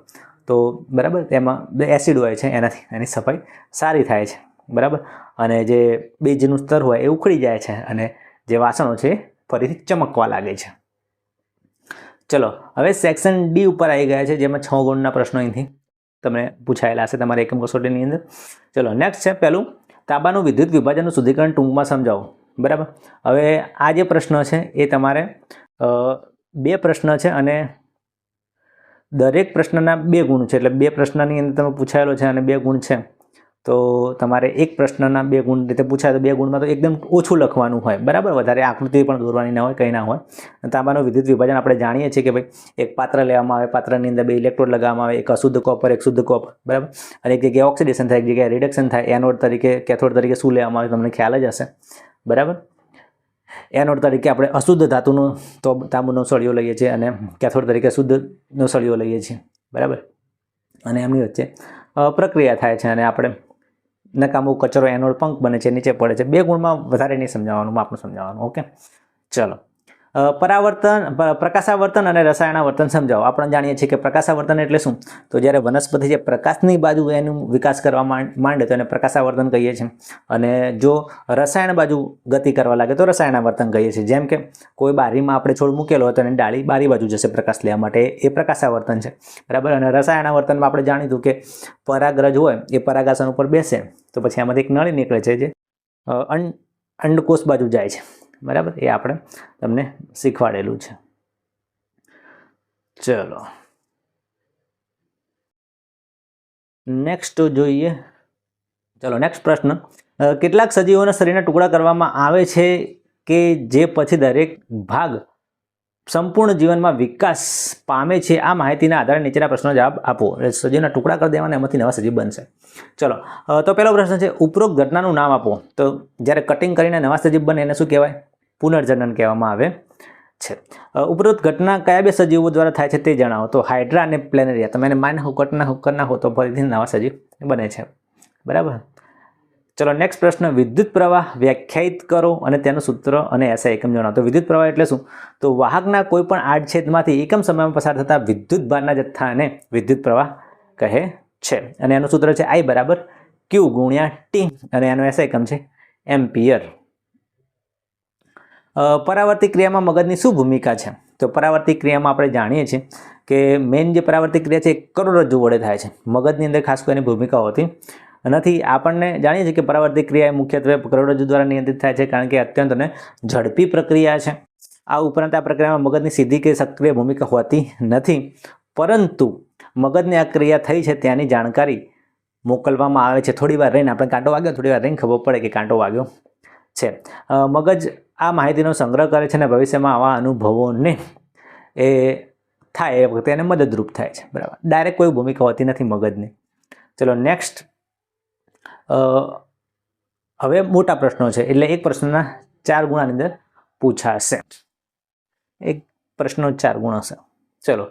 તો, બરાબર, તેમાં એસિડ હોય છે, એનાથી એની સફાઈ સારી થાય છે, બરાબર. અને જે બેઝનું સ્તર હોય એ ઉખડી જાય છે, અને જે વાસણો છે એ ફરીથી ચમકવા લાગે છે. ચલો હવે સેક્શન ડી ઉપર આવી ગયા છે, જેમાં 6 ગુણના પ્રશ્નો અહીંથી તમને પૂછાયેલા હશે તમારે એકમ કસોટીની અંદર. ચલો નેક્સ્ટ છે પહેલું, તાંબાનું વિદ્યુત વિભાજનનું શુદ્ધિકરણ ટૂંકમાં સમજાવો, બરાબર. હવે આ જે પ્રશ્ન છે એ તમારે 2 પ્રશ્ન છે, અને દરેક પ્રશ્નના 2 ગુણ છે, એટલે 2 પ્રશ્નની અંદર તમે પૂછાયેલો છે અને 2 ગુણ છે, તો તમારે એક પ્રશ્નના 2 ગુણ રીતે પૂછાય તો 2 ગુણમાં તો એકદમ ઓછું લખવાનું હોય, બરાબર. વધારે આકૃતિ પણ દોરવાની ના હોય, કંઈ ના હોય. તાંબાનું વિદ્યુત વિભાજન આપણે જાણીએ છીએ કે ભાઈ એક પાત્ર લેવામાં આવે, પાત્રની અંદર 2 ઇલેક્ટ્રોડ લગાવવામાં આવે, એક અશુદ્ધ કોપર, એક શુદ્ધ કોપર, બરાબર. અને એક જગ્યાએ ઓક્સિડેશન થાય, એક જગ્યાએ રિડક્શન થાય. એનોડ તરીકે, કેથોડ તરીકે શું લેવામાં આવે તમને ખ્યાલ જ હશે, બરાબર. એનોડ તરીકે આપણે અશુદ્ધ ધાતુનો તાંબુનો સળિયો લઈએ છીએ, અને કેથોડ તરીકે શુદ્ધનો સળિયો લઈએ છીએ, બરાબર. અને એમની વચ્ચે પ્રક્રિયા થાય છે, અને આપણે નકામો કચરો એનોડ પંખ બને છે, નીચે પડે છે. 2 ગુણમાં વધારે નહીં સમજાવવાનું, માપનું સમજાવવાનું. ઓકે, ચલો પ્રકાશાવર્તન અને રસાયણાવર્તન સમજાવો. આપણે જાણીએ છીએ કે પ્રકાશાવર્તન એટલે શું? તો જ્યારે વનસ્પતિ જે પ્રકાશની બાજુ એનું વિકાસ કરવા માંડે તો એને પ્રકાશાવર્તન કહીએ છીએ, અને જો રસાયણ બાજુ ગતિ કરવા લાગે તો રસાયણાવર્તન કહીએ છીએ. જેમ કે કોઈ બારીમાં આપણે છોડ મૂકેલો હોય તો એની ડાળી બારી બાજુ જશે પ્રકાશ લેવા માટે, એ પ્રકાશાવર્તન છે, બરાબર. અને રસાયણાવર્તનમાં આપણે જાણીતું કે પરાગરજ હોય એ પરાગાસન ઉપર બેસે તો પછી આમાંથી એક નળી નીકળે છે જે અંડકોષ બાજુ જાય છે, બરાબર. એ આપણે તમને શીખવાડેલું છે. ચલો નેક્સ્ટ જોઈએ. ચલો નેક્સ્ટ પ્રશ્ન, કેટલાક સજીવોના શરીરના ટુકડા કરવામાં આવે છે કે જે પછી દરેક ભાગ સંપૂર્ણ જીવનમાં વિકાસ પામે છે. આ માહિતીના આધારે નીચેના પ્રશ્નનો જવાબ આપો. સજીવના ટુકડા કરી દેવાના, એમાંથી નવા સજીવ બનશે. ચલો તો પહેલો પ્રશ્ન છે, ઉપરોક્ત ઘટનાનું નામ આપો. તો જ્યારે કટિંગ કરીને નવા સજીવ બને એને શું કહેવાય? પુનર્જનન કહેવામાં આવે છે. ઉપરોક્ત ઘટના કયા 2 સજીવો દ્વારા થાય છે તે જણાવો. તો હાઇડ્રા અને પ્લેનેરિયા. તમે એને માઇન કટ નાખો તો ફરીથી નવા સજીવ બને છે, બરાબર. ચલો નેક્સ્ટ પ્રશ્ન, વિદ્યુત પ્રવાહ વ્યાખ્યાયિત કરો અને તેનું સૂત્ર અને એસઆઈ એકમ જણાવો. તો વિદ્યુત પ્રવાહ એટલે શું? તો વાહકના કોઈ પણ આડછેદમાંથી એકમ સમયમાં પસાર થતા વિદ્યુત ભારના જથ્થાને વિદ્યુત પ્રવાહ કહે છે, અને એનું સૂત્ર છે I બરાબર Q ગુણ્યા T, અને એનો એસઆઈ એકમ છે એમ્પિયર. પરાવર્તિત ક્રિયામાં મગજની શું ભૂમિકા છે? તો પરાવર્તિત ક્રિયામાં આપણે જાણીએ છીએ કે મેઇન જે પરાવર્તિત ક્રિયા છે એ કરોડરજ્જુ વડે થાય છે. મગજની અંદર ખાસ કોઈની ભૂમિકા હોતી નથી. આપણને જાણીએ છીએ કે પરાવર્તિત ક્રિયા મુખ્યત્વે કરોડરજ્જુ દ્વારા નિયંત્રિત થાય છે, કારણ કે અત્યંત અને ઝડપી પ્રક્રિયા છે. આ ઉપરાંત આ પ્રક્રિયામાં મગજની સીધી કે સક્રિય ભૂમિકા હોતી નથી, પરંતુ મગજની આ ક્રિયા થઈ છે ત્યાંની જાણકારી મોકલવામાં આવે છે. થોડી વાર રહીને આપણે કાંટો વાગ્યો, થોડી વાર રહીને ખબર પડે કે કાંટો વાગ્યો છે. મગજ આ માહિતીનો સંગ્રહ કરે છે, અને ભવિષ્યમાં આવા અનુભવોને એ થાય એ વખતે એને મદદરૂપ થાય છે, બરાબર. ડાયરેક્ટ કોઈ ભૂમિકા હોતી નથી મગજની. ચલો નેક્સ્ટ, હવે મોટા પ્રશ્નો છે, એટલે એક પ્રશ્નના 4 ગુણાની અંદર પૂછાશે. એક પ્રશ્નો 4 ગુણ હશે. ચલો,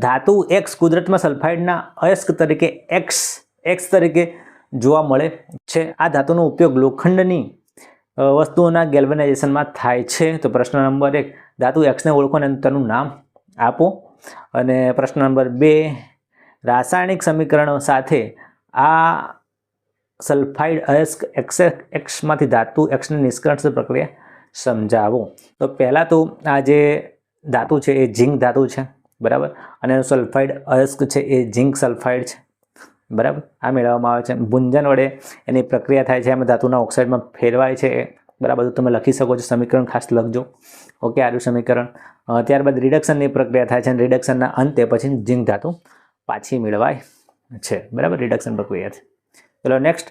ધાતુ એક્સ કુદરતમાં સલ્ફાઇડના અયસ્ક તરીકે એક્સ તરીકે જોવા મળે છે. આ ધાતુનો ઉપયોગ લોખંડની વસ્તુઓના ગેલ્વેનાઇઝેશનમાં થાય છે. તો પ્રશ્ન નંબર 1, ધાતુ એક્સને ઓળખો અને તેનું નામ આપો. અને પ્રશ્ન નંબર 2, રાસાયણિક સમીકરણો સાથે આ સલ્ફાઇડ અયસ્ક એક્સમાંથી ધાતુ એક્સની નિષ્કર્ષ પ્રક્રિયા સમજાવો. તો પહેલાં તો આ જે ધાતુ છે એ ઝીંક ધાતુ છે, બરાબર, અને સલ્ફાઇડ અયસ્ક છે એ ઝીંક સલ્ફાઇડ છે, બરાબર. આ મેળવવામાં આવે છે. ભુંજન વડે એની પ્રક્રિયા થાય છે, એમાં ધાતુના ઓક્સાઇડમાં ફેરવાય છે, બરાબર. તો તમે લખી શકો છો, સમીકરણ ખાસ લખજો. ઓકે, આનું સમીકરણ. ત્યારબાદ રિડક્શનની પ્રક્રિયા થાય છે અને રિડક્શનના અંતે પછી ઝીંક ધાતુ પાછી મેળવાય છે, બરાબર, રિડક્શન પ્રક્રિયાથી. ચલો નેક્સ્ટ,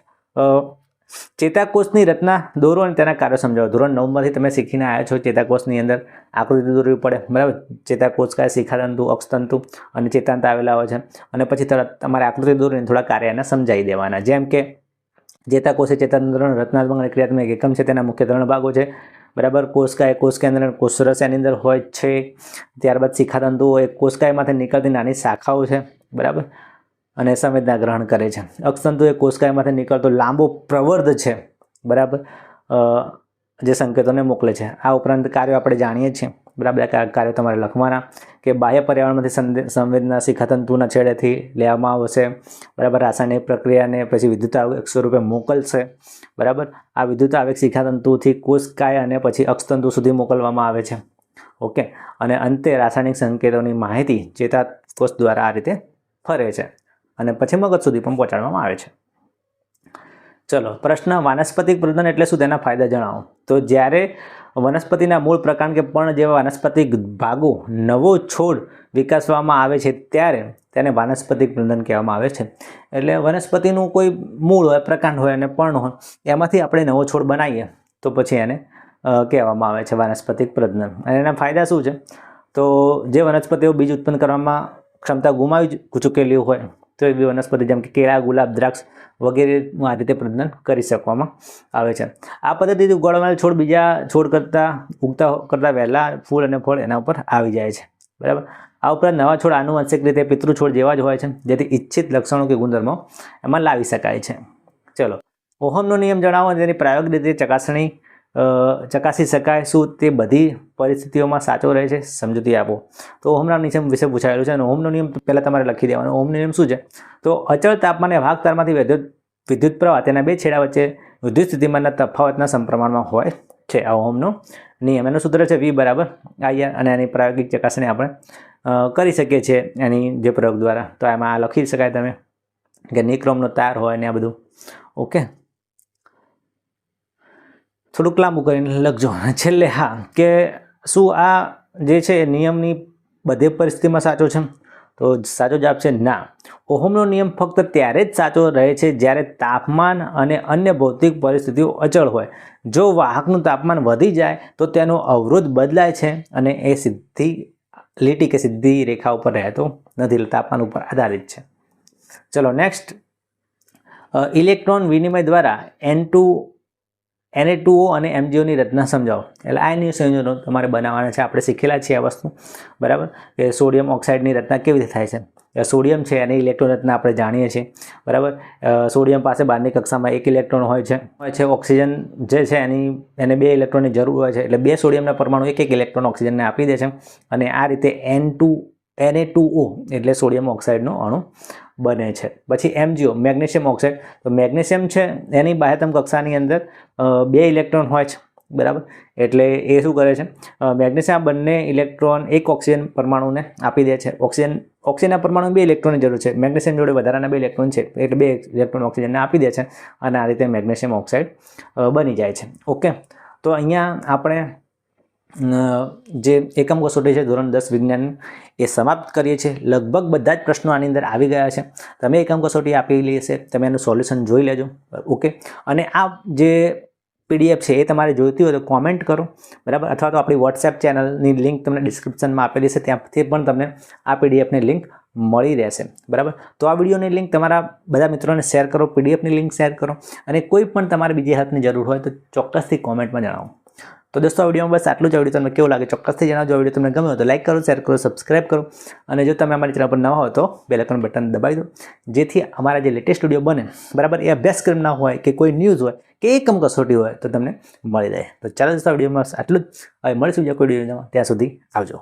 ચેતાકોષની રચના દોરો અને તેના કાર્યો સમજાવો. ધોરણ 9માંથી તમે શીખીને આવ્યા છો. ચેતાકોષની અંદર આકૃતિ દોરવી પડે, બરાબર. ચેતાકોષ કાય, શિખાતંતુ, અક્ષતંતુ અને ચેતાંત આવેલા હોય છે. અને પછી તરત તમારે આકૃતિ દોરીને થોડા કાર્યને સમજાવી દેવાના. જેમ કે ચેતાકોષ એ ચેતાતંત્રનો રચનાત્મક અને ક્રિયાત્મક એકમ છે. તેના મુખ્ય 3 ભાગો છે, બરાબર. કોષકાય, કોષ કેન્દ્ર અને કોષરસ એની અંદર હોય છે. ત્યારબાદ શિખાતંતુ એ કોષકાયમાંથી નીકળતી નાની શાખાઓ છે, બરાબર, અને સંવેદના ગ્રહણ કરે છે. અક્ષતંતુ એ કોષકાયમાંથી નીકળતો લાંબો પ્રવર્ધ છે, બરાબર, જે સંકેતોને મોકલે છે. આ ઉપરાંત કાર્યો આપણે જાણીએ છીએ, બરાબર. કાર્યો તમારે લખવાના કે બાહ્ય પર્યાવરણમાંથી સંવેદના શિખાતંતુના છેડેથી લેવામાં આવશે, બરાબર. રાસાયણિક પ્રક્રિયાને પછી વિદ્યુત આવેગ સ્વરૂપે મોકલશે, બરાબર. આ વિદ્યુત આવેગ શિખાતંતુથી કોષકાય અને પછી અક્ષતંતુ સુધી મોકલવામાં આવે છે. ઓકે, અને અંતે રાસાયણિક સંકેતોની માહિતી ચેતાકોષ દ્વારા આ રીતે ફરે છે અને પછી મગજ સુધી પણ પહોંચાડવામાં આવે છે. ચલો, પ્રશ્ન, વાનસ્પતિક પ્રજનન એટલે શું? તેના ફાયદા જણાવો. તો જ્યારે વનસ્પતિના મૂળ પ્રકાંડ કે પર્ણ જેવા વાનસ્પતિક ભાગો નવો છોડ વિકસાવવામાં આવે છે ત્યારે તેને વાનસ્પતિક પ્રજનન કહેવામાં આવે છે. એટલે વનસ્પતિનું કોઈ મૂળ હોય, પ્રકાંડ હોય અને પર્ણ હોય, એમાંથી આપણે નવો છોડ બનાવીએ તો પછી એને કહેવામાં આવે છે વાનસ્પતિક પ્રજનન. અને એના ફાયદા શું છે? તો જે વનસ્પતિઓ બીજ ઉત્પન્ન કરવામાં ક્ષમતા ગુમાવી ચૂકેલી હોય તો એવી વનસ્પતિ જેમ કે કેળા, ગુલાબ, દ્રાક્ષ વગેરેનું આ રીતે પ્રજનન કરી શકવામાં આવે છે. આ પદ્ધતિથી ઉગાડવાના છોડ બીજા છોડ ઉગતા કરતાં વહેલા ફૂલ અને ફળ એના ઉપર આવી જાય છે, બરાબર. આ ઉપરાંત નવા છોડ આનુવંશિક રીતે પિતૃ છોડ જેવા જ હોય છે, જેથી ઈચ્છિત લક્ષણો કે ગુણધર્મો એમાં લાવી શકાય છે. ચલો, ઓહમનો નિયમ જણાવો અને તેની પ્રાયોગિક રીતે ચકાસી શકાય શું તે બધી પરિસ્થિતિઓમાં સાચો રહે છે? સમજૂતી આપો. તો ઓહમના નિયમ વિશે પૂછાયેલું છે અને ઓહમનો નિયમ પહેલાં તમારે લખી દેવાનો. ઓહમનો નિયમ શું છે? તો અચળ તાપમાને વાહક તારમાંથી વિદ્યુત પ્રવાહ તેના બે છેડા વચ્ચે વિદ્યુત સ્થિતિમાનના તફાવતના સમપ્રમાણમાં હોય છે. આ ઓહમનો નિયમ. એનું સૂત્ર છે V બરાબર IR, અને એની પ્રાયોગિક ચકાસણી આપણે કરી શકીએ છીએ એની જે પ્રયોગ દ્વારા. તો એમાં આ લખી શકાય તમે કે નિક્રોમનો તાર હોય ને આ બધું. ઓકે, થોડુંક લાંબુ કરીને લખજો. છેલ્લે હા, કે શું આ જે છે નિયમની બધી પરિસ્થિતિમાં સાચો છે? તો સાચો જવાબ છે ના. ઓહમનો નિયમ ફક્ત ત્યારે જ સાચો રહે છે જ્યારે તાપમાન અને અન્ય ભૌતિક પરિસ્થિતિઓ અચળ હોય. જો વાહકનું તાપમાન વધી જાય તો તેનો અવરોધ બદલાય છે અને એ સીધી લીટી કે સીધી રેખા ઉપર રહેતો નથી, તાપમાન ઉપર આધારિત છે. ચલો નેક્સ્ટ, ઇલેક્ટ્રોન વિનિમય દ્વારા Na2O અને MgOની રચના સમજાવો. એટલે આયનીય સંયોજનો તમારે બનાવવાના છે. આપણે શીખેલા છીએ આ વસ્તુ, બરાબર, કે સોડિયમ ઓક્સાઇડની રચના કેવી રીતે થાય છે. સોડિયમ છે એની ઇલેક્ટ્રોન રચના આપણે જાણીએ છીએ, બરાબર. સોડિયમ પાસે બહારની કક્ષામાં 1 ઇલેક્ટ્રોન હોય છે. ઓક્સિજન જે છે એને 2 ઇલેક્ટ્રોનની જરૂર હોય છે, એટલે 2 સોડિયમના પરમાણુ 1 ઇલેક્ટ્રોન ઓક્સિજનને આપી દે છે અને આ રીતે Na2O એટલે સોડિયમ ઓક્સાઇડનો અણુ બને છે. પછી MgO મેગ્નેશિયમ ઓક્સાઇડ. તો મેગ્નેશિયમ છે એની બાહ્યતમ કક્ષાની અંદર 2 ઇલેક્ટ્રોન હોય છે, બરાબર. એટલે એ શું કરે છે? મેગ્નેશિયમ બંને ઇલેક્ટ્રોન 1 ઓક્સિજન પરમાણુને આપી દે છે. ઓક્સિજનના પરમાણુ 2 ઇલેક્ટ્રોનની જરૂર છે. મેગ્નેશિયમ જોડે વધારાના 2 ઇલેક્ટ્રોન છે, એટલે 2 ઇલેક્ટ્રોન ઓક્સિજનને આપી દે છે અને આ રીતે મેગ્નેશિયમ ઓક્સાઇડ બની જાય છે. ઓકે, તો અહીંયા આપણે જે એકમ કસોટી છે ધોરણ 10 વિજ્ઞાન એ સમાપ્ત કરીએ છીએ. લગભગ બધા જ પ્રશ્નો આની અંદર આવી ગયા છે. તમે એકમ કસોટી આપેલી હશે, તમે એનું સોલ્યુશન જોઈ લેજો. ઓકે, અને આ જે PDF છે એ તમારે જોઈતી હોય તો કોમેન્ટ કરો, બરાબર, અથવા તો આપણી WhatsApp ચેનલની લિંક તમને ડિસ્ક્રિપ્શનમાં આપેલી છે, ત્યાંથી પણ તમને આ PDFની લિંક મળી રહેશે, બરાબર. તો આ વિડીયોની લિંક તમારા બધા મિત્રોને શેર કરો, PDFની લિંક શેર કરો, અને કોઈ પણ તમારે બીજી હેલ્પની જરૂર હોય તો ચોક્કસથી કોમેન્ટમાં જણાવો. તો દોસ્તો આ વિડીયોમાં બસ આટલું જ. વિડીયો તમને કેવું લાગે ચોક્કસથી જણાવજો. વિડીયો તમને ગમ્યો તો લાઈક કરો, શેર કરો, સબસ્ક્રાઇબ કરો અને જો તમે અમારી ચેનલ પર નવા હો તો બેલ આઇકન બટન દબાવી દો, જેથી અમારા જે લેટેસ્ટ વિડીયો બને બરાબર એ અભ્યાસક્રમના હોય કે કોઈ ન્યૂઝ હોય કે એકમ કસોટી હોય તો તમને મળી જાય. તો ચાલો દોસ્તો વિડીયોમાં આટલું જ. હવે મળીશું બીજા કોઈ વિડીયોમાં. ત્યાં સુધી આવજો.